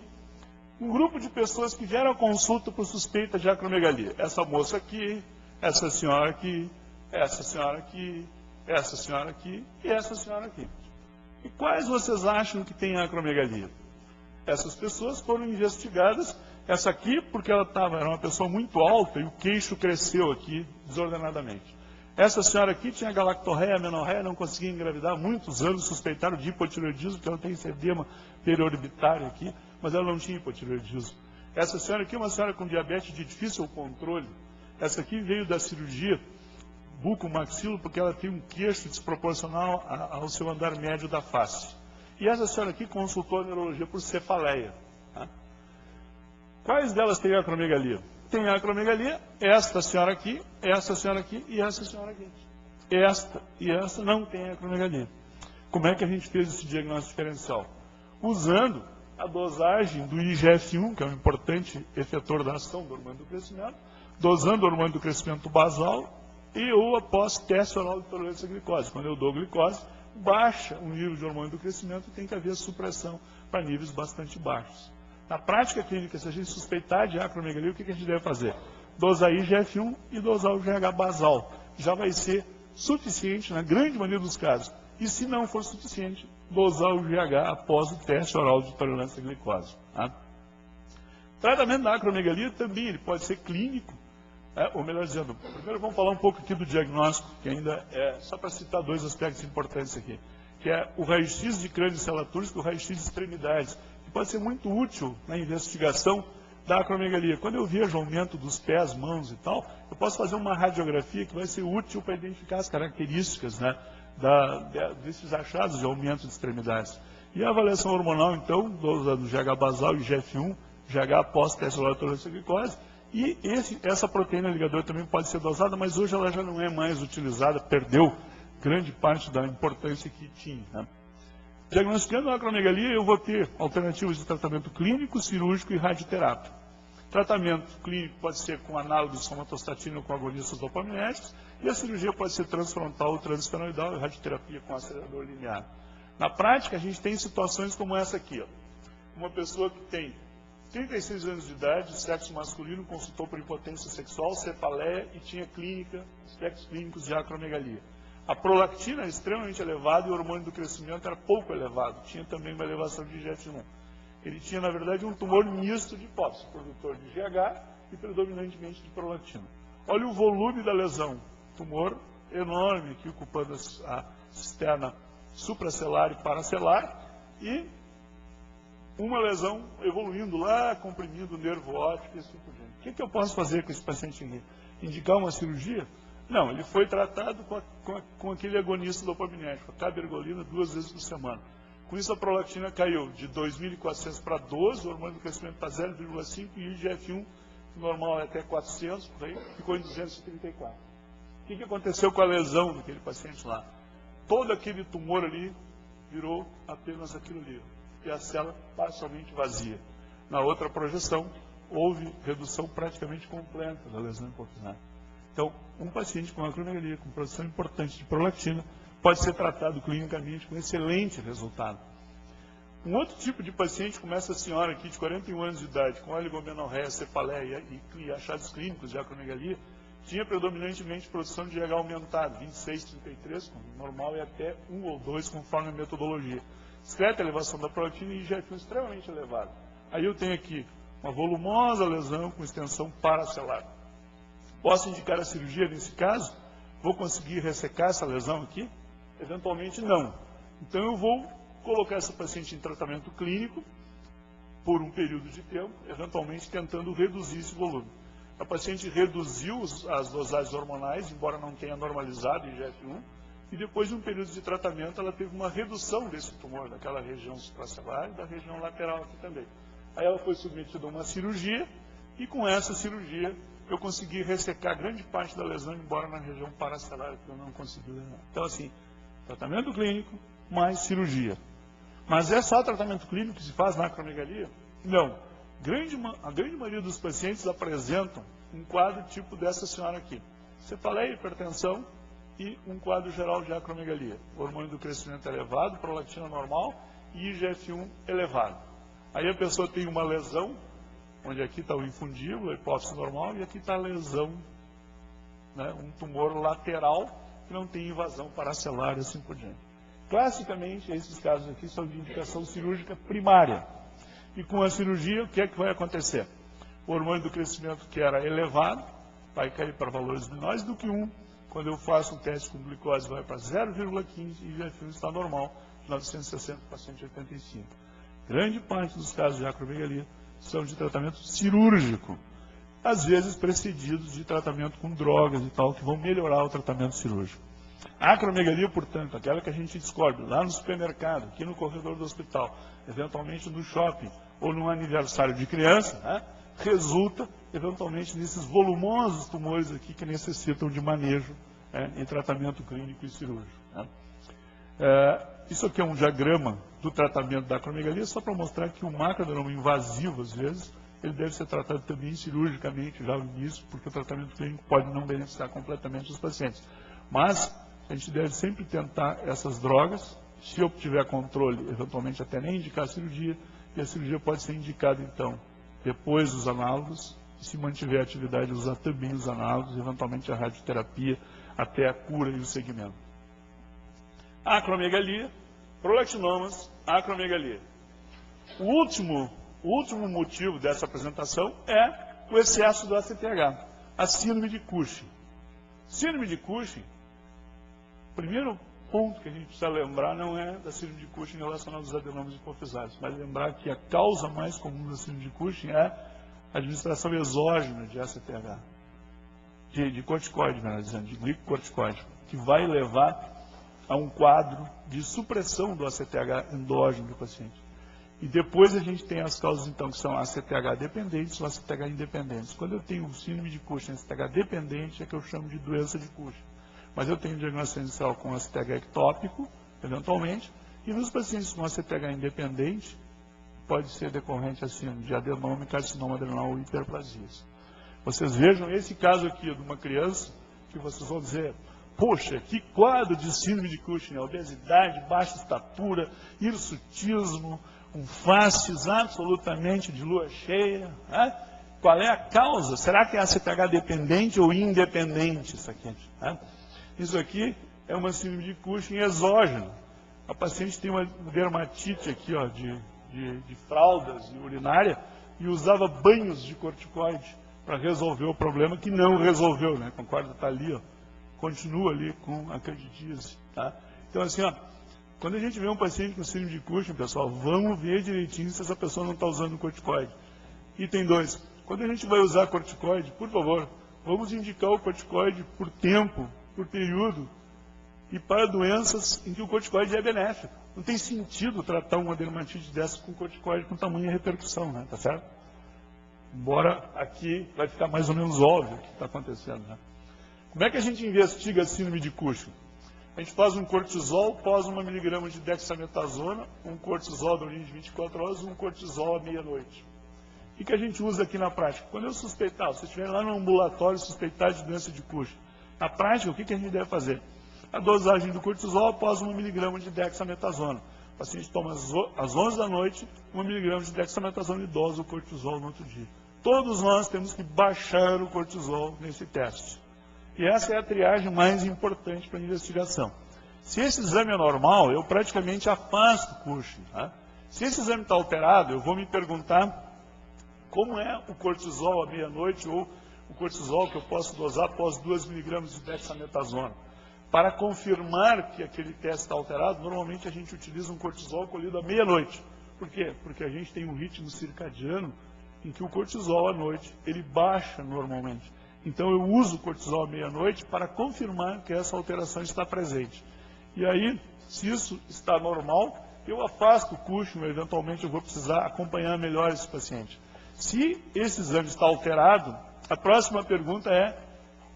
um grupo de pessoas que vieram à consulta por suspeita de acromegalia. Essa moça aqui, essa senhora aqui, essa senhora aqui, essa senhora aqui e essa senhora aqui. E quais vocês acham que tem acromegalia? Essas pessoas foram investigadas. Essa aqui, porque ela era uma pessoa muito alta e o queixo cresceu aqui desordenadamente. Essa senhora aqui tinha galactorreia, amenorreia, não conseguia engravidar há muitos anos, suspeitaram de hipotireoidismo, porque ela tem esse edema periorbitário aqui, mas ela não tinha hipotireoidismo. Essa senhora aqui é uma senhora com diabetes de difícil controle. Essa aqui veio da cirurgia bucomaxilo, porque ela tem um queixo desproporcional ao seu andar médio da face. E essa senhora aqui consultou a neurologia por cefaleia. Tá? Quais delas têm acromegalia? Tem acromegalia, esta senhora aqui e essa senhora aqui. Esta e essa não tem acromegalia. Como é que a gente fez esse diagnóstico diferencial? Usando a dosagem do IGF-1, que é um importante efetor da ação do hormônio do crescimento, dosando o hormônio do crescimento basal e ou após teste oral de tolerância à glicose. Quando eu dou glicose, baixa o nível de hormônio do crescimento e tem que haver supressão para níveis bastante baixos. Na prática clínica, se a gente suspeitar de acromegalia, o que a gente deve fazer? Dosar IGF-1 e dosar o GH basal. Já vai ser suficiente na grande maioria dos casos. E se não for suficiente, dosar o GH após o teste oral de tolerância à glicose. Tá? Tratamento da acromegalia também ele pode ser clínico, ou melhor dizendo, primeiro vamos falar um pouco aqui do diagnóstico, que ainda é, só para citar dois aspectos importantes aqui, que é o raio-x de crânio e célula túrgica e o raio-x de extremidades, que pode ser muito útil na investigação da acromegalia. Quando eu vejo aumento dos pés, mãos e tal, eu posso fazer uma radiografia que vai ser útil para identificar as características, né, desses achados de aumento de extremidades. E a avaliação hormonal, então, do GH basal e IGF-1, GH após teste oral de tolerância à glicose, e essa proteína ligadora também pode ser dosada, mas hoje ela já não é mais utilizada, perdeu grande parte da importância que tinha. Né? Diagnosticando a acromegalia, eu vou ter alternativas de tratamento clínico, cirúrgico e radioterápico. Tratamento clínico pode ser com análogo de somatostatina ou com agonistas dopaminérgicos, e a cirurgia pode ser transfrontal ou transesfenoidal e radioterapia com acelerador linear. Na prática, a gente tem situações como essa aqui. Ó. Uma pessoa que tem 36 anos de idade, sexo masculino, consultou por impotência sexual, cefaleia e tinha aspectos clínicos de acromegalia. A prolactina era extremamente elevada e o hormônio do crescimento era pouco elevado. Tinha também uma elevação de IGF-1. Ele tinha, na verdade, um tumor misto de hipófise, produtor de GH e predominantemente de prolactina. Olha o volume da lesão. Tumor enorme aqui, ocupando a cisterna supracelular e paracelular. E uma lesão evoluindo lá, comprimindo o nervo óptico e assim por diante. O que eu posso fazer com esse paciente aqui? Indicar uma cirurgia? Não, ele foi tratado com aquele agonista dopaminérgico, a cabergolina, 2 vezes por semana. Com isso, a prolactina caiu de 2.400 para 12, o hormônio do crescimento para 0,5 e o IGF-1, que normal é até 400, por aí, ficou em 234. O que aconteceu com a lesão daquele paciente lá? Todo aquele tumor ali virou apenas aquilo ali, e a célula parcialmente vazia. Na outra projeção, houve redução praticamente completa da lesão hipofisária. Então, um paciente com acromegalia, com produção importante de prolactina, pode ser tratado clinicamente com excelente resultado. Um outro tipo de paciente, como essa senhora aqui de 41 anos de idade, com oligomenorreia, cefaleia e achados clínicos de acromegalia, tinha predominantemente produção de GH aumentado, 26, 33, normal e até 1 ou 2, conforme a metodologia. Discreta elevação da prolactina e IGF-1 extremamente elevado. Aí eu tenho aqui uma volumosa lesão com extensão paracelular. Posso indicar a cirurgia nesse caso? Vou conseguir ressecar essa lesão aqui? Eventualmente não. Então eu vou colocar essa paciente em tratamento clínico por um período de tempo, eventualmente tentando reduzir esse volume. A paciente reduziu as dosagens hormonais, embora não tenha normalizado o IGF-1, e depois de um período de tratamento ela teve uma redução desse tumor, daquela região supracelular e da região lateral aqui também. Aí ela foi submetida a uma cirurgia, e com essa cirurgia eu consegui ressecar grande parte da lesão, embora na região paracelular que eu não consegui levar. Então, assim, tratamento clínico mais cirurgia. Mas é só tratamento clínico que se faz na acromegalia? Não. A grande maioria dos pacientes apresentam um quadro tipo dessa senhora aqui. Cefaleia, hipertensão e um quadro geral de acromegalia. O hormônio do crescimento elevado, prolactina normal e IGF-1 elevado. Aí a pessoa tem uma lesão, onde aqui está o infundíbulo, a hipófise normal, e aqui está a lesão, né, um tumor lateral que não tem invasão paracelular e assim por diante. Classicamente, esses casos aqui são de indicação cirúrgica primária. E com a cirurgia, o que é que vai acontecer? O hormônio do crescimento que era elevado vai cair para valores menores do que 1. Quando eu faço um teste com glicose, vai para 0,15 e o IGF-1 está normal, de 960 para 185. Grande parte dos casos de acromegalia são de tratamento cirúrgico, às vezes precedidos de tratamento com drogas e tal, que vão melhorar o tratamento cirúrgico. A acromegalia, portanto, aquela que a gente descobre lá no supermercado, aqui no corredor do hospital, eventualmente no shopping ou num aniversário de criança, né, resulta eventualmente nesses volumosos tumores aqui que necessitam de manejo em tratamento clínico e cirúrgico. Né. Isso aqui é um diagrama do tratamento da acromegalia, só para mostrar que o macroadenoma invasivo, às vezes, ele deve ser tratado também cirurgicamente já no início, porque o tratamento clínico pode não beneficiar completamente os pacientes. Mas a gente deve sempre tentar essas drogas, se eu tiver controle, eventualmente até nem indicar a cirurgia, e a cirurgia pode ser indicada então depois dos análogos, e se mantiver a atividade, usar também os análogos, eventualmente a radioterapia, até a cura e o segmento. Acromegalia, prolactinomas, acromegalia. O último motivo dessa apresentação é o excesso do ACTH, a síndrome de Cushing. Síndrome de Cushing, o primeiro ponto que a gente precisa lembrar não é da síndrome de Cushing relacionada aos adenomas hipofisários, mas lembrar que a causa mais comum da síndrome de Cushing é a administração exógena de ACTH, de corticoide, melhor dizendo, de glicocorticoide, que vai levar a um quadro de supressão do ACTH endógeno do paciente. E depois a gente tem as causas, então, que são ACTH dependentes ou ACTH independentes. Quando eu tenho síndrome de Cushing ACTH dependente, é que eu chamo de doença de Cushing. Mas eu tenho diagnóstico inicial com ACTH ectópico, eventualmente, e nos pacientes com ACTH independente, pode ser decorrente, assim, de adenoma, carcinoma adrenal ou hiperplasias. Vocês vejam esse caso aqui de uma criança, que vocês vão dizer, poxa, que quadro de síndrome de Cushing, obesidade, baixa estatura, hirsutismo, com faces absolutamente de lua cheia. Né? Qual é a causa? Será que é ACTH dependente ou independente isso aqui? Né? Isso aqui é uma síndrome de Cushing exógena. A paciente tem uma dermatite aqui, ó, de fraldas e urinária e usava banhos de corticoide para resolver o problema, que não resolveu, né? Concorda? Está ali, ó. Continua ali com a candidíase, tá? Então, assim, ó, quando a gente vê um paciente com síndrome de Cushing, pessoal, vamos ver direitinho se essa pessoa não está usando corticoide. Item 2. Quando a gente vai usar corticoide, por favor, vamos indicar o corticoide por tempo, por período, e para doenças em que o corticoide é benéfico. Não tem sentido tratar uma dermatite dessa com corticoide com tamanha repercussão, né? Tá certo? Embora aqui vai ficar mais ou menos óbvio o que está acontecendo, né? Como é que a gente investiga a síndrome de Cushing? A gente faz um cortisol pós 1 mg de dexametasona, um cortisol da origem de 24 horas e um cortisol à meia-noite. O que a gente usa aqui na prática? Quando eu suspeitar, se estiver lá no ambulatório suspeitar de doença de Cushing, na prática, o que a gente deve fazer? A dosagem do cortisol após 1 mg de dexametasona. O paciente toma às 11 da noite 1 mg de dexametasona e dosa o cortisol no outro dia. Todos nós temos que baixar o cortisol nesse teste. E essa é a triagem mais importante para a investigação. Se esse exame é normal, eu praticamente afasto o Cushing. Tá? Se esse exame está alterado, eu vou me perguntar como é o cortisol à meia-noite ou o cortisol que eu posso dosar após 2 mg de dexametasona. Para confirmar que aquele teste está alterado, normalmente a gente utiliza um cortisol colhido à meia-noite. Por quê? Porque a gente tem um ritmo circadiano em que o cortisol à noite, ele baixa normalmente. Então eu uso o cortisol à meia-noite para confirmar que essa alteração está presente. E aí, se isso está normal, eu afasto o Cushing, eventualmente eu vou precisar acompanhar melhor esse paciente. Se esse exame está alterado, a próxima pergunta é,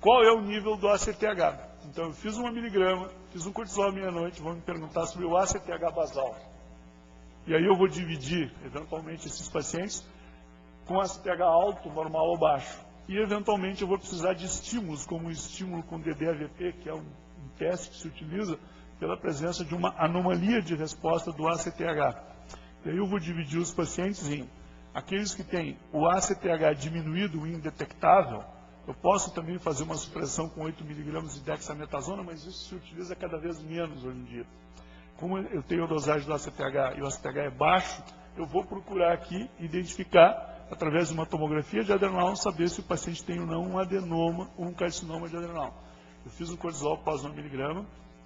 qual é o nível do ACTH? Então eu fiz 1 mg, fiz um cortisol à meia-noite, vou me perguntar sobre o ACTH basal. E aí eu vou dividir, eventualmente, esses pacientes com ACTH alto, normal ou baixo. E, eventualmente, eu vou precisar de estímulos, como o estímulo com DDAVP, que é um teste que se utiliza pela presença de uma anomalia de resposta do ACTH. E aí eu vou dividir os pacientes em aqueles que têm o ACTH diminuído, indetectável. Eu posso também fazer uma supressão com 8 mg de dexametasona, mas isso se utiliza cada vez menos hoje em dia. Como eu tenho a dosagem do ACTH e o ACTH é baixo, eu vou procurar aqui identificar, através de uma tomografia de adrenal, saber se o paciente tem ou não um adenoma ou um carcinoma de adrenal. Eu fiz um cortisol após 1 mg,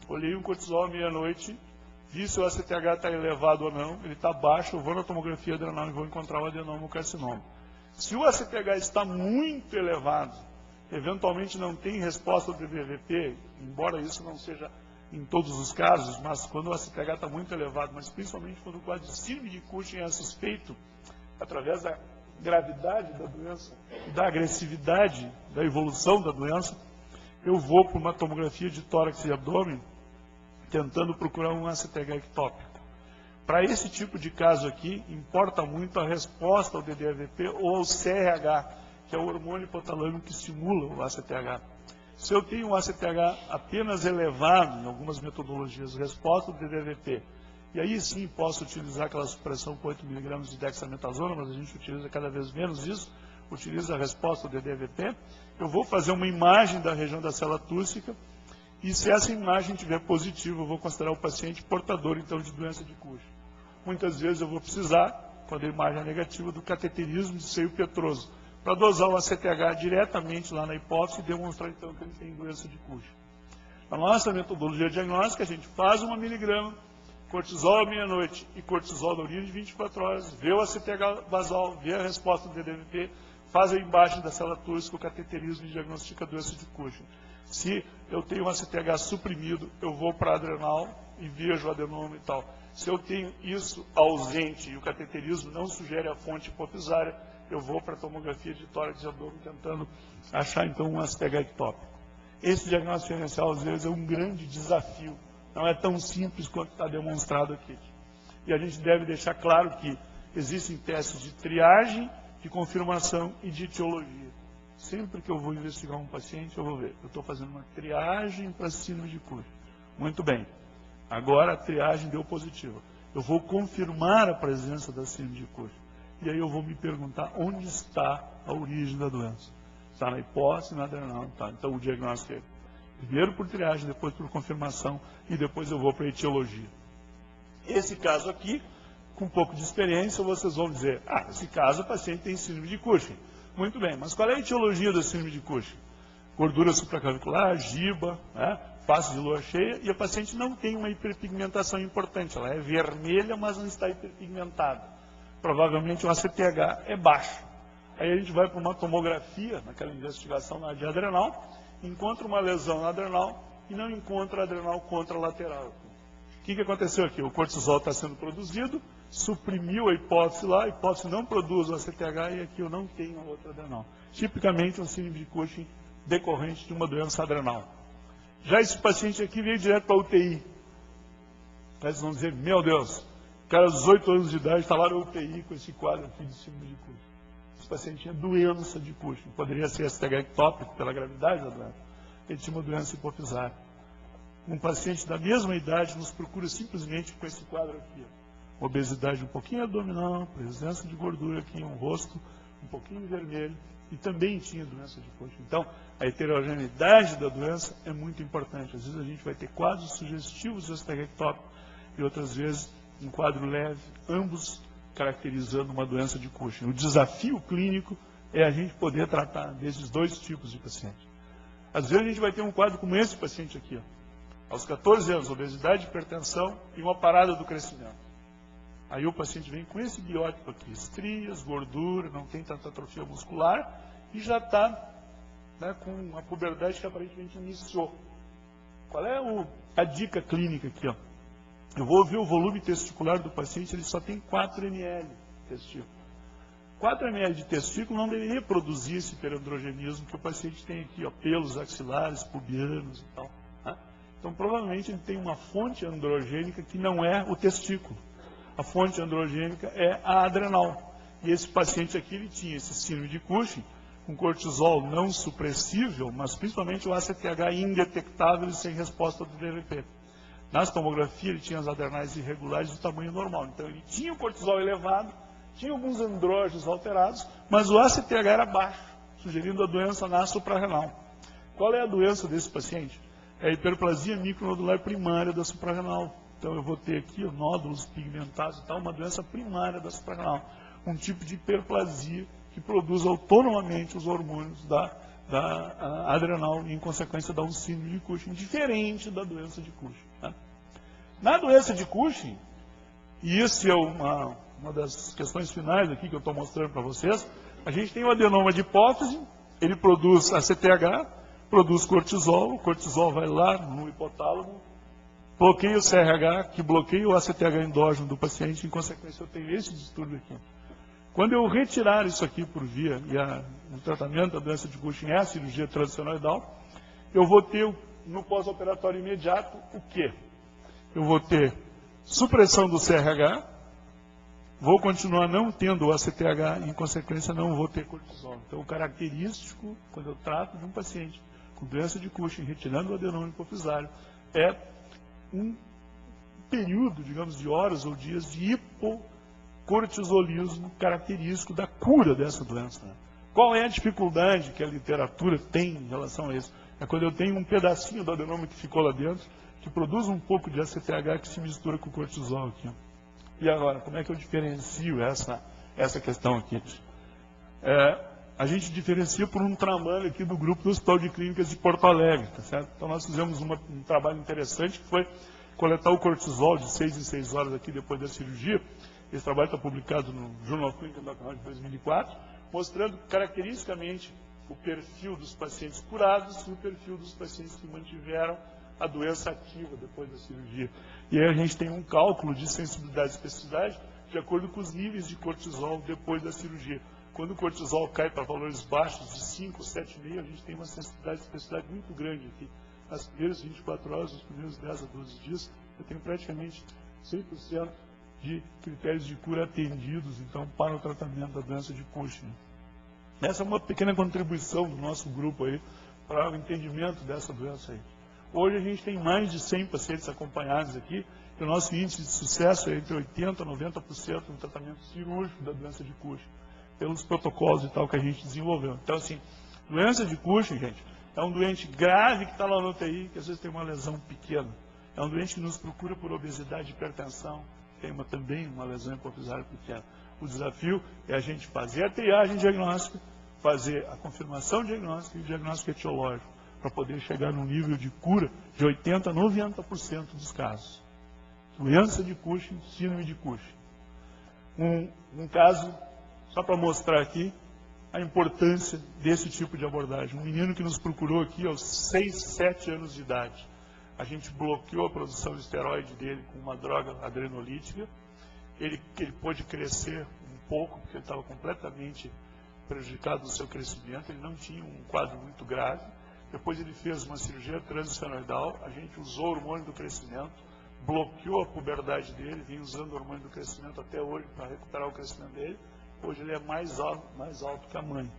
olhei um cortisol à meia-noite, vi se o ACTH está elevado ou não, ele está baixo, eu vou na tomografia adrenal e vou encontrar o adenoma ou o carcinoma. Se o ACTH está muito elevado, eventualmente não tem resposta do DDAVP, embora isso não seja em todos os casos, mas quando o ACTH está muito elevado, mas principalmente quando o quadro de síndrome de Cushing é suspeito, através da gravidade da doença, da agressividade da evolução da doença, eu vou para uma tomografia de tórax e abdômen, tentando procurar um ACTH ectópico. Para esse tipo de caso aqui, importa muito a resposta ao DDAVP ou ao CRH, que é o hormônio hipotalâmico que estimula o ACTH. Se eu tenho um ACTH apenas elevado, em algumas metodologias, resposta do DDAVP, e aí sim posso utilizar aquela supressão com 8 mg de dexametasona, mas a gente utiliza cada vez menos isso, utiliza a resposta do DDAVP, eu vou fazer uma imagem da região da célula túrcica, e se essa imagem estiver positiva, eu vou considerar o paciente portador, então, de doença de Cushing. Muitas vezes eu vou precisar, quando a imagem é negativa, do cateterismo de seio petroso, para dosar o ACTH diretamente lá na hipófise e demonstrar, então, que ele tem doença de Cushing. Na nossa metodologia diagnóstica, a gente faz 1 miligrama, cortisol à meia-noite e cortisol da urina de 24 horas, vê o ACTH basal, vê a resposta do DDAVP, faz a imagem da célula túrcica, o cateterismo e diagnostica a doença de Cushing. Se eu tenho um ACTH suprimido, eu vou para a adrenal e vejo o adenoma e tal. Se eu tenho isso ausente e o cateterismo não sugere a fonte hipofisária, eu vou para a tomografia de tórax e abdômen tentando achar então um ACTH ectópico. Esse diagnóstico diferencial às vezes é um grande desafio, não é tão simples quanto está demonstrado aqui. E a gente deve deixar claro que existem testes de triagem, de confirmação e de etiologia. Sempre que eu vou investigar um paciente, eu vou ver, eu estou fazendo uma triagem para síndrome de Cushing. Muito bem. Agora a triagem deu positiva. Eu vou confirmar a presença da síndrome de Cushing. E aí eu vou me perguntar onde está a origem da doença. Está na hipófise, na adrenal. Tá. Então o diagnóstico é primeiro por triagem, depois por confirmação e depois eu vou para a etiologia. Esse caso aqui, com um pouco de experiência, vocês vão dizer, nesse caso o paciente tem síndrome de Cushing. Muito bem, mas qual é a etiologia da síndrome de Cushing? Gordura supraclavicular, giba, face de lua cheia, e a paciente não tem uma hiperpigmentação importante, ela é vermelha, mas não está hiperpigmentada. Provavelmente o ACTH é baixo. Aí a gente vai para uma tomografia, naquela investigação na área adrenal, encontra uma lesão na adrenal e não encontra a adrenal contralateral. O que aconteceu aqui? O cortisol está sendo produzido, suprimiu a hipófise lá, a hipófise não produz o ACTH e aqui eu não tenho a outra adrenal. Tipicamente um síndrome de Cushing decorrente de uma doença adrenal. Já esse paciente aqui veio direto para a UTI. Eles vão dizer, meu Deus, o cara aos 18 anos de idade está lá na UTI com esse quadro aqui de síndrome de Cushing. Esse paciente tinha doença de Cushing. Poderia ser ACTH ectópico pela gravidade da doença. Ele tinha uma doença hipofisária. Um paciente da mesma idade nos procura simplesmente com esse quadro aqui. Obesidade um pouquinho abdominal, presença de gordura aqui, um rosto um pouquinho vermelho e também tinha doença de Cushing. Então, a heterogeneidade da doença é muito importante. Às vezes a gente vai ter quadros sugestivos de ACTH ectópico e outras vezes um quadro leve, ambos caracterizando uma doença de Cushing. O desafio clínico é a gente poder tratar desses dois tipos de paciente. Às vezes a gente vai ter um quadro como esse paciente aqui, aos 14 anos, obesidade, hipertensão e uma parada do crescimento. Aí o paciente vem com esse biótipo aqui, estrias, gordura, não tem tanta atrofia muscular e já está com a puberdade que aparentemente iniciou. Qual é a dica clínica aqui? Eu vou ver o volume testicular do paciente, ele só tem 4 ml de testículo. 4 ml de testículo não deveria produzir esse hiperandrogenismo que o paciente tem aqui, pelos axilares, pubianos e tal. Então, provavelmente, ele tem uma fonte androgênica que não é o testículo. A fonte androgênica é a adrenal. E esse paciente aqui, ele tinha esse síndrome de Cushing, com cortisol não supressível, mas principalmente o ACTH indetectável e sem resposta do DVP. Nas tomografias, ele tinha as adrenais irregulares do tamanho normal. Então, ele tinha o cortisol elevado, tinha alguns andrógenos alterados, mas o ACTH era baixo, sugerindo a doença na suprarrenal. Qual é a doença desse paciente? É a hiperplasia micronodular primária da suprarrenal. Então eu vou ter aqui nódulos pigmentados e tal, uma doença primária da suprarrenal. Um tipo de hiperplasia que produz autonomamente os hormônios da adrenal e, em consequência, dá um síndrome de Cushing, diferente da doença de Cushing. Na doença de Cushing, e isso é uma das questões finais aqui que eu estou mostrando para vocês, a gente tem o adenoma de hipófise, ele produz ACTH, produz cortisol, o cortisol vai lá no hipotálamo, bloqueia o CRH, que bloqueia o ACTH endógeno do paciente, em consequência eu tenho esse distúrbio aqui. Quando eu retirar isso aqui por via, e o tratamento da doença de Cushing é a cirurgia transsenoidal, eu vou ter no pós-operatório imediato o quê? Eu vou ter supressão do CRH, vou continuar não tendo o ACTH e, em consequência, não vou ter cortisol. Então, o característico, quando eu trato de um paciente com doença de Cushing, retirando o adenoma hipofisário, é um período, digamos, de horas ou dias de hipocortisolismo característico da cura dessa doença. Qual é a dificuldade que a literatura tem em relação a isso? É quando eu tenho um pedacinho do adenoma que ficou lá dentro, que produz um pouco de ACTH que se mistura com o cortisol aqui. E agora, como é que eu diferencio essa questão aqui? A gente diferencia por um trabalho aqui do grupo do Hospital de Clínicas de Porto Alegre, tá certo? Então nós fizemos um trabalho interessante que foi coletar o cortisol de 6 em 6 horas aqui depois da cirurgia. Esse trabalho está publicado no Journal of Clinical Endocrinology de 2004, mostrando caracteristicamente o perfil dos pacientes curados e o perfil dos pacientes que mantiveram a doença ativa depois da cirurgia. E aí a gente tem um cálculo de sensibilidade e especificidade de acordo com os níveis de cortisol depois da cirurgia. Quando o cortisol cai para valores baixos de 5, 7,5, a gente tem uma sensibilidade e especificidade muito grande aqui. Nas primeiras 24 horas, nos primeiros 10 a 12 dias, eu tenho praticamente 100% de critérios de cura atendidos, então, para o tratamento da doença de Cushing. Essa é uma pequena contribuição do nosso grupo aí para o entendimento dessa doença aí. Hoje a gente tem mais de 100 pacientes acompanhados aqui, e o nosso índice de sucesso é entre 80% e 90% no tratamento cirúrgico da doença de Cushing, pelos protocolos e tal que a gente desenvolveu. Então, assim, doença de Cushing, gente, é um doente grave que está lá no UTI, que às vezes tem uma lesão pequena. É um doente que nos procura por obesidade e hipertensão, tem também uma lesão hipofisária pequena. O desafio é a gente fazer a triagem diagnóstica, fazer a confirmação diagnóstica e o diagnóstico etiológico, para poder chegar num nível de cura de 80% a 90% dos casos. Doença de Cushing, síndrome de Cushing. Um caso, só para mostrar aqui a importância desse tipo de abordagem. Um menino que nos procurou aqui aos 6, 7 anos de idade. A gente bloqueou a produção de esteroide dele com uma droga adrenolítica. Ele pôde crescer um pouco, porque ele estava completamente prejudicado no seu crescimento. Ele não tinha um quadro muito grave. Depois ele fez uma cirurgia transesfenoidal. A gente usou o hormônio do crescimento, bloqueou a puberdade dele, vem usando o hormônio do crescimento até hoje para recuperar o crescimento dele. Hoje ele é mais alto que a mãe.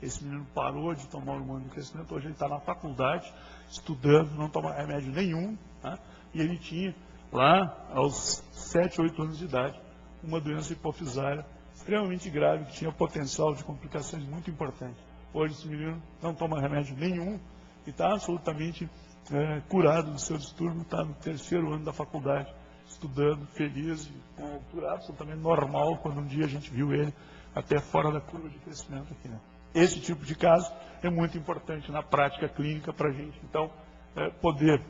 Esse menino parou de tomar o hormônio do crescimento, hoje ele está na faculdade, estudando, não toma remédio nenhum, né? E ele tinha lá, aos 7, 8 anos de idade, uma doença hipofisária extremamente grave, que tinha potencial de complicações muito importantes. Hoje esse menino não toma remédio nenhum e está absolutamente curado do seu distúrbio, está no 3º ano da faculdade, estudando, feliz, com uma altura absolutamente normal, quando um dia a gente viu ele até fora da curva de crescimento aqui, né? Esse tipo de caso é muito importante na prática clínica para a gente, então, poder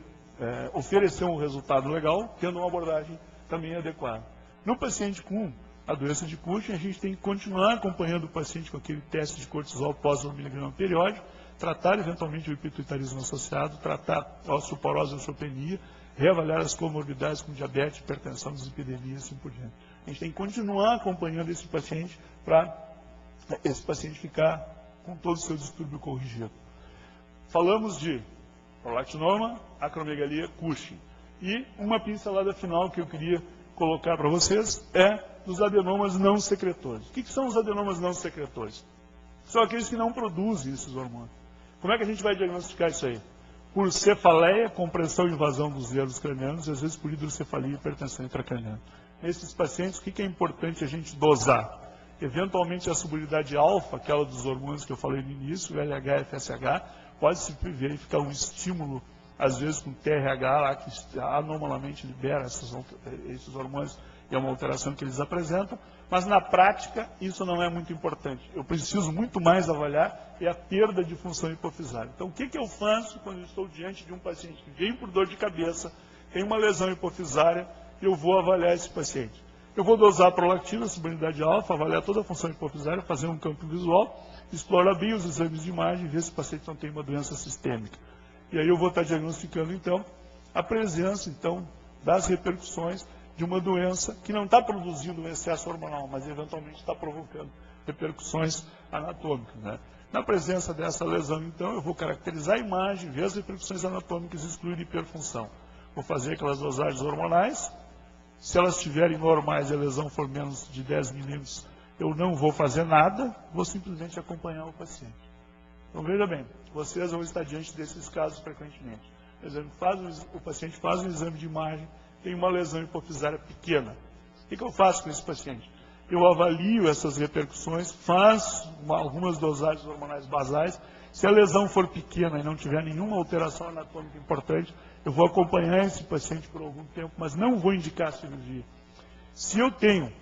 oferecer um resultado legal, tendo uma abordagem também adequada. No paciente com a doença de Cushing, a gente tem que continuar acompanhando o paciente com aquele teste de cortisol pós-1 miligrama periódico, tratar eventualmente o hipertuitarismo associado, tratar a osteoporose e osteopenia, reavaliar as comorbidades com diabetes, hipertensão, dislipidemia e assim por diante. A gente tem que continuar acompanhando esse paciente para esse paciente ficar com todo o seu distúrbio corrigido. Falamos de prolactinoma, acromegalia, Cushing. E uma pincelada final que eu queria colocar para vocês é dos adenomas não secretores. O que são os adenomas não secretores? São aqueles que não produzem esses hormônios. Como é que a gente vai diagnosticar isso aí? Por cefaleia, compressão e invasão dos nervos cranianos, e às vezes por hidrocefalia e hipertensão intracraniana. Nesses pacientes, o que é importante a gente dosar? Eventualmente a subunidade alfa, aquela dos hormônios que eu falei no início, o LH e FSH, pode se verificar um estímulo, às vezes com TRH, lá, que anomalamente libera esses hormônios, e é uma alteração que eles apresentam, mas na prática isso não é muito importante. Eu preciso muito mais avaliar a perda de função hipofisária. Então o que eu faço quando eu estou diante de um paciente que vem por dor de cabeça, tem uma lesão hipofisária, eu vou avaliar esse paciente? Eu vou dosar a prolactina, subunidade alfa, avaliar toda a função hipofisária, fazer um campo visual, explorar bem os exames de imagem, ver se o paciente não tem uma doença sistêmica. E aí eu vou estar diagnosticando, então, a presença, então, das repercussões de uma doença que não está produzindo um excesso hormonal, mas eventualmente está provocando repercussões anatômicas, né? Na presença dessa lesão, então, eu vou caracterizar a imagem, ver as repercussões anatômicas e excluir hiperfunção. Vou fazer aquelas dosagens hormonais, Se elas estiverem normais e a lesão for menos de 10 milímetros, eu não vou fazer nada, vou simplesmente acompanhar o paciente. Então, veja bem, vocês vão estar diante desses casos frequentemente. O paciente faz um exame de imagem, tem uma lesão hipofisária pequena. O que eu faço com esse paciente? Eu avalio essas repercussões, faço algumas dosagens hormonais basais. Se a lesão for pequena e não tiver nenhuma alteração anatômica importante, eu vou acompanhar esse paciente por algum tempo, mas não vou indicar a cirurgia. Se eu tenho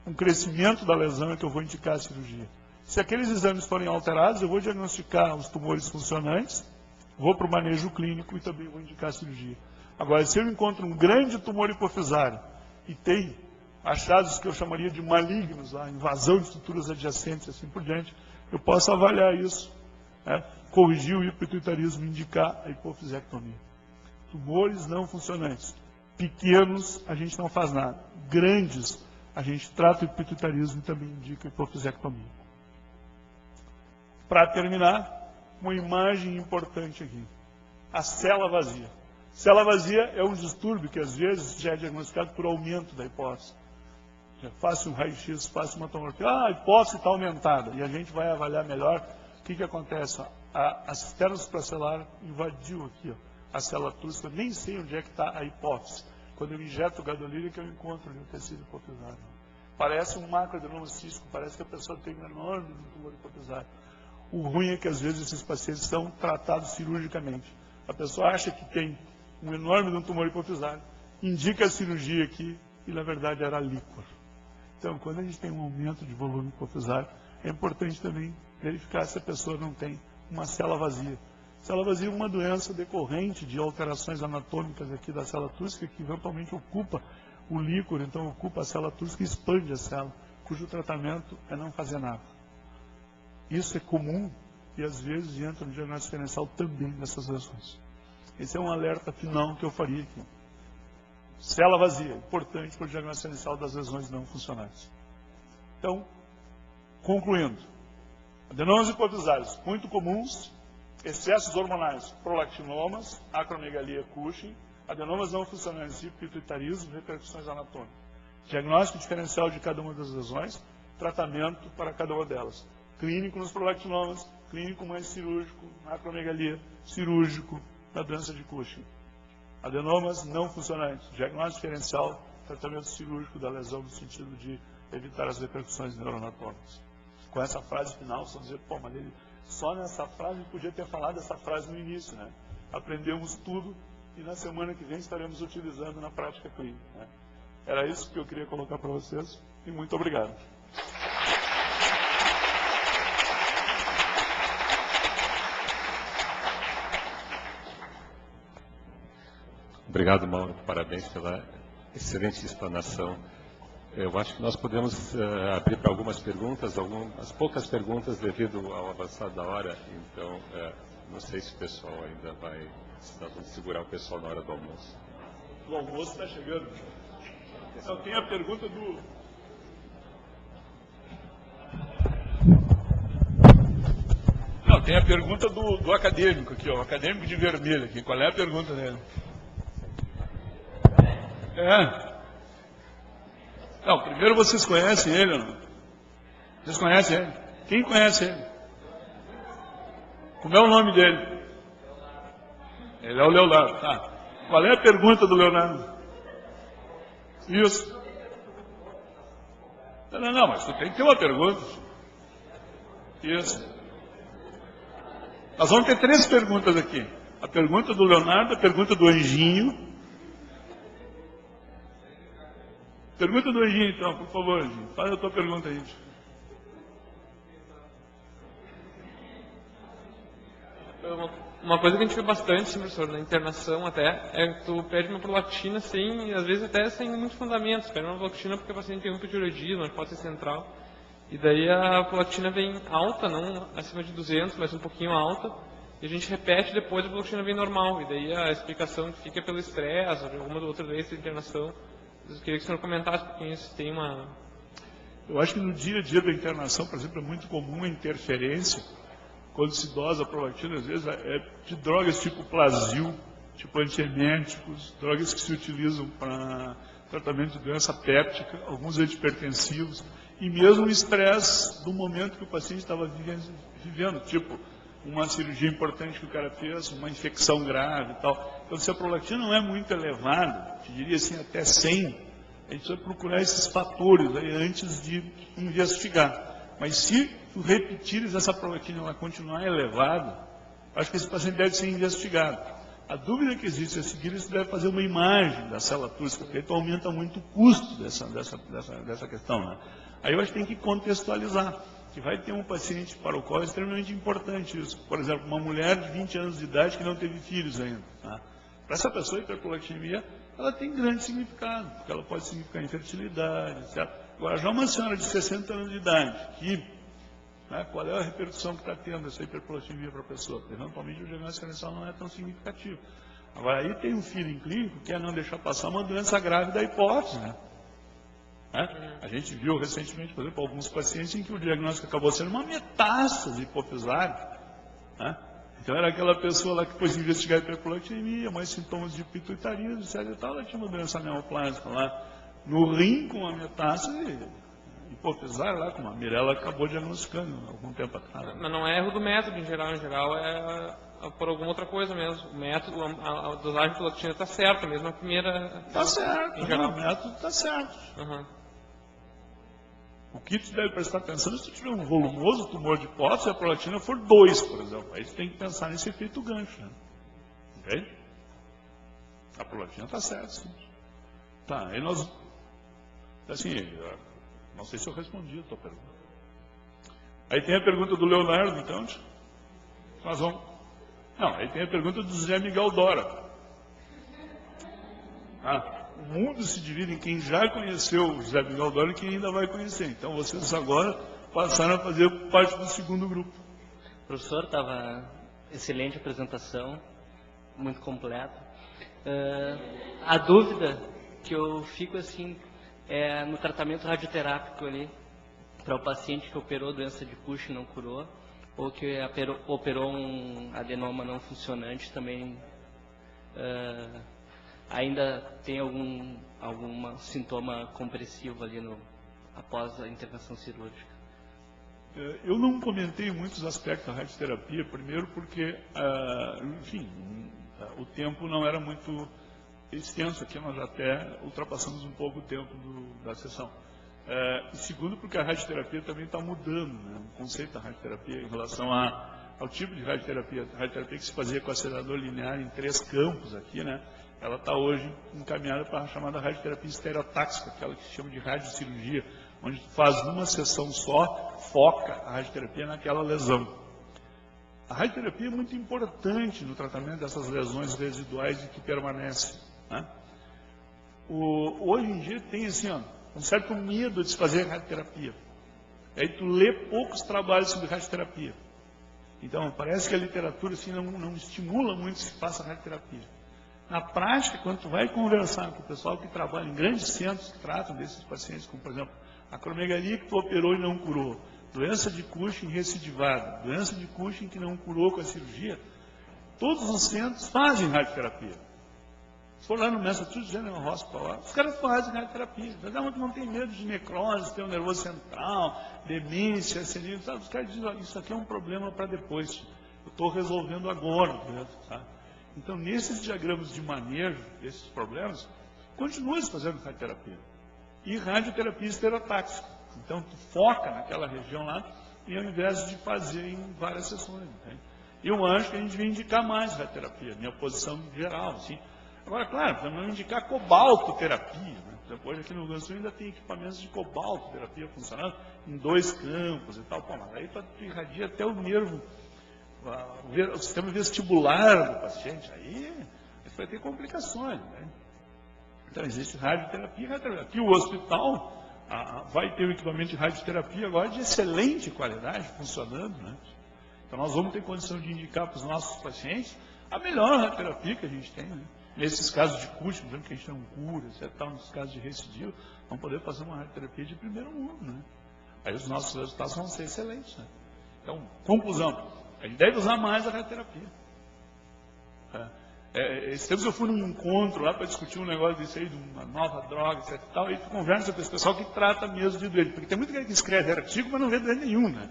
um crescimento da lesão, é que eu vou indicar a cirurgia. Se aqueles exames forem alterados, eu vou diagnosticar os tumores funcionantes, vou para o manejo clínico e também vou indicar a cirurgia. Agora, se eu encontro um grande tumor hipofisário e tem achados que eu chamaria de malignos, a invasão de estruturas adjacentes e assim por diante, eu posso avaliar isso, né? Corrigir o hiperpituitarismo e indicar a hipofisectomia. Tumores não funcionantes. Pequenos, a gente não faz nada. Grandes, a gente trata o hiperpituitarismo e também indica a hipofisectomia. Para terminar, uma imagem importante aqui. A célula vazia. Célula vazia é um distúrbio que às vezes já é diagnosticado por aumento da hipófise. Já faço um raio-x, faço uma tomografia, a hipófise está aumentada. E a gente vai avaliar melhor o que acontece. A cisterna supracelular invadiu aqui, ó, a célula túrcica, nem sei onde é que está a hipófise. Quando eu injeto o gadolínio, que eu encontro ali o tecido hipofisário. Parece um macroadenoma cístico, parece que a pessoa tem um enorme tumor hipofisário. O ruim é que às vezes esses pacientes são tratados cirurgicamente. A pessoa acha que tem um enorme tumor hipofisário, indica a cirurgia aqui e na verdade era líquor. Então, quando a gente tem um aumento de volume hipofisário, é importante também verificar se a pessoa não tem uma célula vazia. Célula vazia é uma doença decorrente de alterações anatômicas aqui da célula túrcica que eventualmente ocupa o líquor, então ocupa a célula túrcica e expande a célula, cujo tratamento é não fazer nada. Isso é comum e às vezes entra no diagnóstico diferencial também dessas lesões. Esse é um alerta final que eu faria aqui. Célula vazia, importante para o diagnóstico inicial das lesões não funcionais. Então, concluindo, adenomas hipofisários muito comuns, excessos hormonais, prolactinomas, acromegalia Cushing, adenomas não funcionais, hiperpituitarismo, repercussões anatômicas. Diagnóstico diferencial de cada uma das lesões, tratamento para cada uma delas. Clínico nos prolactinomas, clínico mais cirúrgico, na acromegalia, cirúrgico na doença de Cushing. Adenomas não funcionantes, diagnóstico diferencial, tratamento cirúrgico da lesão no sentido de evitar as repercussões neuroanatômicas. Com essa frase final, vocês vão dizer, pô, mas ele só nessa frase podia ter falado essa frase no início, né? Aprendemos tudo e na semana que vem estaremos utilizando na prática clínica, né? Era isso que eu queria colocar para vocês e muito obrigado. Obrigado, Mauro. Parabéns pela excelente explanação. Eu acho que nós podemos abrir para algumas perguntas, algumas poucas perguntas devido ao avançar da hora. Então, não sei se o pessoal ainda vai... Se nós vamos segurar o pessoal na hora do almoço. O almoço está chegando. Então, tem a pergunta do... Não, tem a pergunta do acadêmico aqui, ó, o acadêmico de vermelho aqui. Qual é a pergunta dele? Não, primeiro vocês conhecem ele ou não? Vocês conhecem ele? Quem conhece ele? Como é o nome dele? Ele é o Leonardo, tá. Qual é a pergunta do Leonardo? Isso. Não, mas tu tem que ter uma pergunta. Isso. Nós vamos ter 3 perguntas aqui. A pergunta do Leonardo, a pergunta do Anjinho. Pergunta do Anjinho, então, por favor, Anjinho. Faz a tua pergunta aí. Uma coisa que a gente vê bastante, professor, na internação até, é que tu pede uma prolactina sem, às vezes até sem muitos fundamentos. Pede uma prolactina porque o paciente tem um hipotireoidismo, uma hipótese central. E daí a prolactina vem alta, não acima de 200, mas um pouquinho alta. E a gente repete depois a prolactina vem normal. E daí a explicação fica pelo estresse ou de alguma outra doença de internação. Eu queria que o senhor comentasse um pouquinho se tem uma... Eu acho que no dia a dia da internação, por exemplo, é muito comum a interferência, quando se dosa a prolactina, às vezes é de drogas tipo Plasil, tipo antieméticos, drogas que se utilizam para tratamento de doença péptica, alguns antipertensivos, e mesmo o estresse do momento que o paciente estava vivendo, tipo uma cirurgia importante que o cara fez, uma infecção grave e tal. Então, se a prolactina não é muito elevada, te diria assim, até 100, a gente vai procurar esses fatores aí antes de investigar. Mas se tu repetires essa prolactina e ela continuar elevada, acho que esse paciente deve ser investigado. A dúvida que existe a seguir é se deve fazer uma imagem da célula túrcica, porque isso aumenta muito o custo dessa questão, né? Aí eu acho que tem que contextualizar, que vai ter um paciente para o qual é extremamente importante isso. Por exemplo, uma mulher de 20 anos de idade que não teve filhos ainda. Tá? Para essa pessoa, a hiperprolactinemia, ela tem grande significado, porque ela pode significar infertilidade, etc. Agora, já uma senhora de 60 anos de idade, que, né, qual é a repercussão que está tendo essa hiperprolactinemia para a pessoa? Porque, eventualmente, o diagnóstico diferencial não é tão significativo. Agora, aí tem um feeling clínico que é não deixar passar uma doença grave da hipófise, né? A gente viu recentemente, por exemplo, alguns pacientes em que o diagnóstico acabou sendo uma metástase hipofisária. Então era aquela pessoa lá que depois investigar hiperprolactinemia, mais sintomas de pituitarismo, etc. E tal, ela tinha uma doença neoplásica lá no rim com a metástase hipofisária, lá como a Mirella acabou diagnosticando algum tempo atrás. Mas não é erro do método em geral é por alguma outra coisa mesmo. O método, a dosagem de prolactina está certa, mesmo a primeira. Está certo, em geral. O método está certo. Uhum. O que tu deve prestar atenção, se tu tiver um volumoso tumor de hipófise, a prolactina for 2, por exemplo. Aí tu tem que pensar nesse efeito gancho, né? Ok? A prolactina está certa, sim. Tá, aí nós... Assim, não sei se eu respondi a tua pergunta. Aí tem a pergunta do Leonardo, então. Nós vamos... Não, aí tem a pergunta do José Miguel Dora. O mundo se divide em quem já conheceu o José Miguel Dora e quem ainda vai conhecer. Então, vocês agora passaram a fazer parte do segundo grupo. Professor, estava excelente apresentação, muito completa. A dúvida que eu fico assim é no tratamento radioterápico ali, para o paciente que operou doença de Cushing e não curou, ou que operou um adenoma não funcionante também. Ainda tem algum sintoma compressivo ali após a intervenção cirúrgica? Eu não comentei muitos aspectos da radioterapia, primeiro porque, enfim, o tempo não era muito extenso aqui, nós até ultrapassamos um pouco o tempo da sessão. E segundo porque a radioterapia também está mudando, né, o conceito da radioterapia em relação ao tipo de radioterapia. A radioterapia que se fazia com acelerador linear em 3 campos aqui, né? Ela está hoje encaminhada para a chamada radioterapia estereotáxica, aquela que se chama de radiocirurgia, onde tu faz numa sessão só, foca a radioterapia naquela lesão. A radioterapia é muito importante no tratamento dessas lesões residuais e que permanecem, né? Hoje em dia tem assim, um certo medo de se fazer radioterapia. Aí tu lê poucos trabalhos sobre radioterapia. Então, parece que a literatura assim, não estimula muito que se faça radioterapia. Na prática, quando tu vai conversar com o pessoal que trabalha em grandes centros que tratam desses pacientes, como por exemplo, acromegalia que tu operou e não curou, doença de Cushing recidivada, doença de Cushing que não curou com a cirurgia, todos os centros fazem radioterapia. Se for lá no Massachusetts General Hospital, lá, os caras fazem radioterapia. Não tem medo de necrose, sistema nervoso central, demência, senil, sabe? Os caras dizem, isso aqui é um problema para depois. Eu estou resolvendo agora, sabe? Então, nesses diagramas de manejo desses problemas, continua-se fazendo radioterapia. E radioterapia estereotáxica. Então, tu foca naquela região lá, e ao invés de fazer em várias sessões. Né? Eu acho que a gente devia indicar mais radioterapia, minha posição geral. Assim. Agora, claro, para não indicar cobaltoterapia. Né? Por exemplo, hoje aqui no Rio Grande do Sul ainda tem equipamentos de cobaltoterapia funcionando em 2 campos e tal. Pô, mas aí tu irradia até o nervo, o sistema vestibular do paciente, aí vai ter complicações. Né? Então, existe radioterapia e radioterapia. Aqui o hospital vai ter um equipamento de radioterapia agora de excelente qualidade, funcionando. Né? Então, nós vamos ter condição de indicar para os nossos pacientes a melhor radioterapia que a gente tem. Né? Nesses casos de Cushing, por exemplo, que a gente não cura, etc., nos casos de recidivo, vamos poder fazer uma radioterapia de primeiro mundo. Né? Aí os nossos resultados vão ser excelentes. Né? Então, conclusão. A gente deve usar mais a radioterapia. Esses tempos eu fui num encontro lá para discutir um negócio disso aí, de uma nova droga, etc e tal, e tu conversa com esse pessoal que trata mesmo de doente. Porque tem muita gente que escreve artigo, mas não vê doente nenhum, né?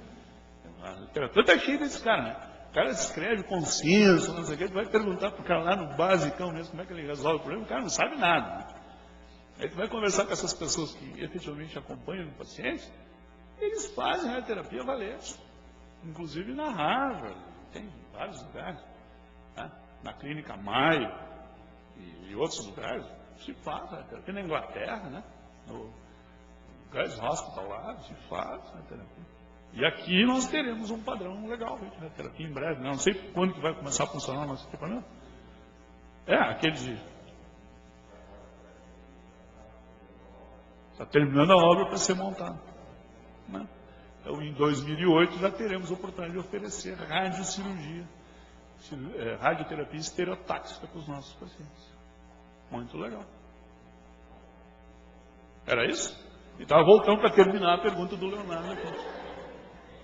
A literatura está cheia desse cara, né? O cara escreve consenso, não sei o quê, tu vai perguntar pro cara lá no basicão mesmo como é que ele resolve o problema, o cara não sabe nada, né? Aí tu vai conversar com essas pessoas que efetivamente acompanham o paciente, eles fazem a terapia valer. Inclusive na Harvard, tem vários lugares, né? Na Clínica Mayo e outros lugares, se faz a terapia. Na Inglaterra, né? No Guy's Hospital lá, se faz a terapia. E aqui nós teremos um padrão legal de terapia em breve. Não sei quando que vai começar a funcionar o nosso equipamento. Aquele de... Está terminando a obra para ser montado, né? Então, em 2008, já teremos a oportunidade de oferecer radiocirurgia, radioterapia estereotáxica para os nossos pacientes. Muito legal. Era isso? E estava voltando para terminar a pergunta do Leonardo aqui.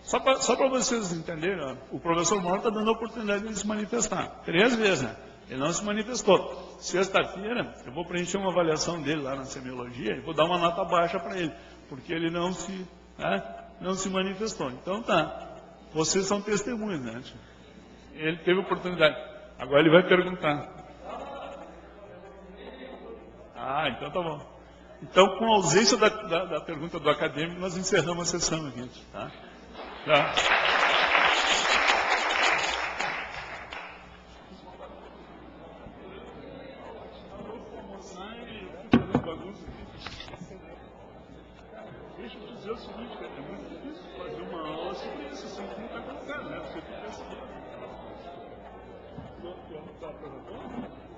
Só para vocês entenderem, ó, o professor Mauro está dando a oportunidade de se manifestar. 3 vezes, né? Ele não se manifestou. Sexta-feira, eu vou preencher uma avaliação dele lá na semiologia e vou dar uma nota baixa para ele, porque ele não se manifestou. Então tá, vocês são testemunhas, né? Ele teve oportunidade. Agora ele vai perguntar. Então tá bom. Então, com a ausência da pergunta do acadêmico, nós encerramos a sessão aqui. Tá? Deixa eu dizer o seguinte, é muito difícil fazer uma aula sobre isso, assim, como está acontecendo, né? Você fica assim. Não está apresentando?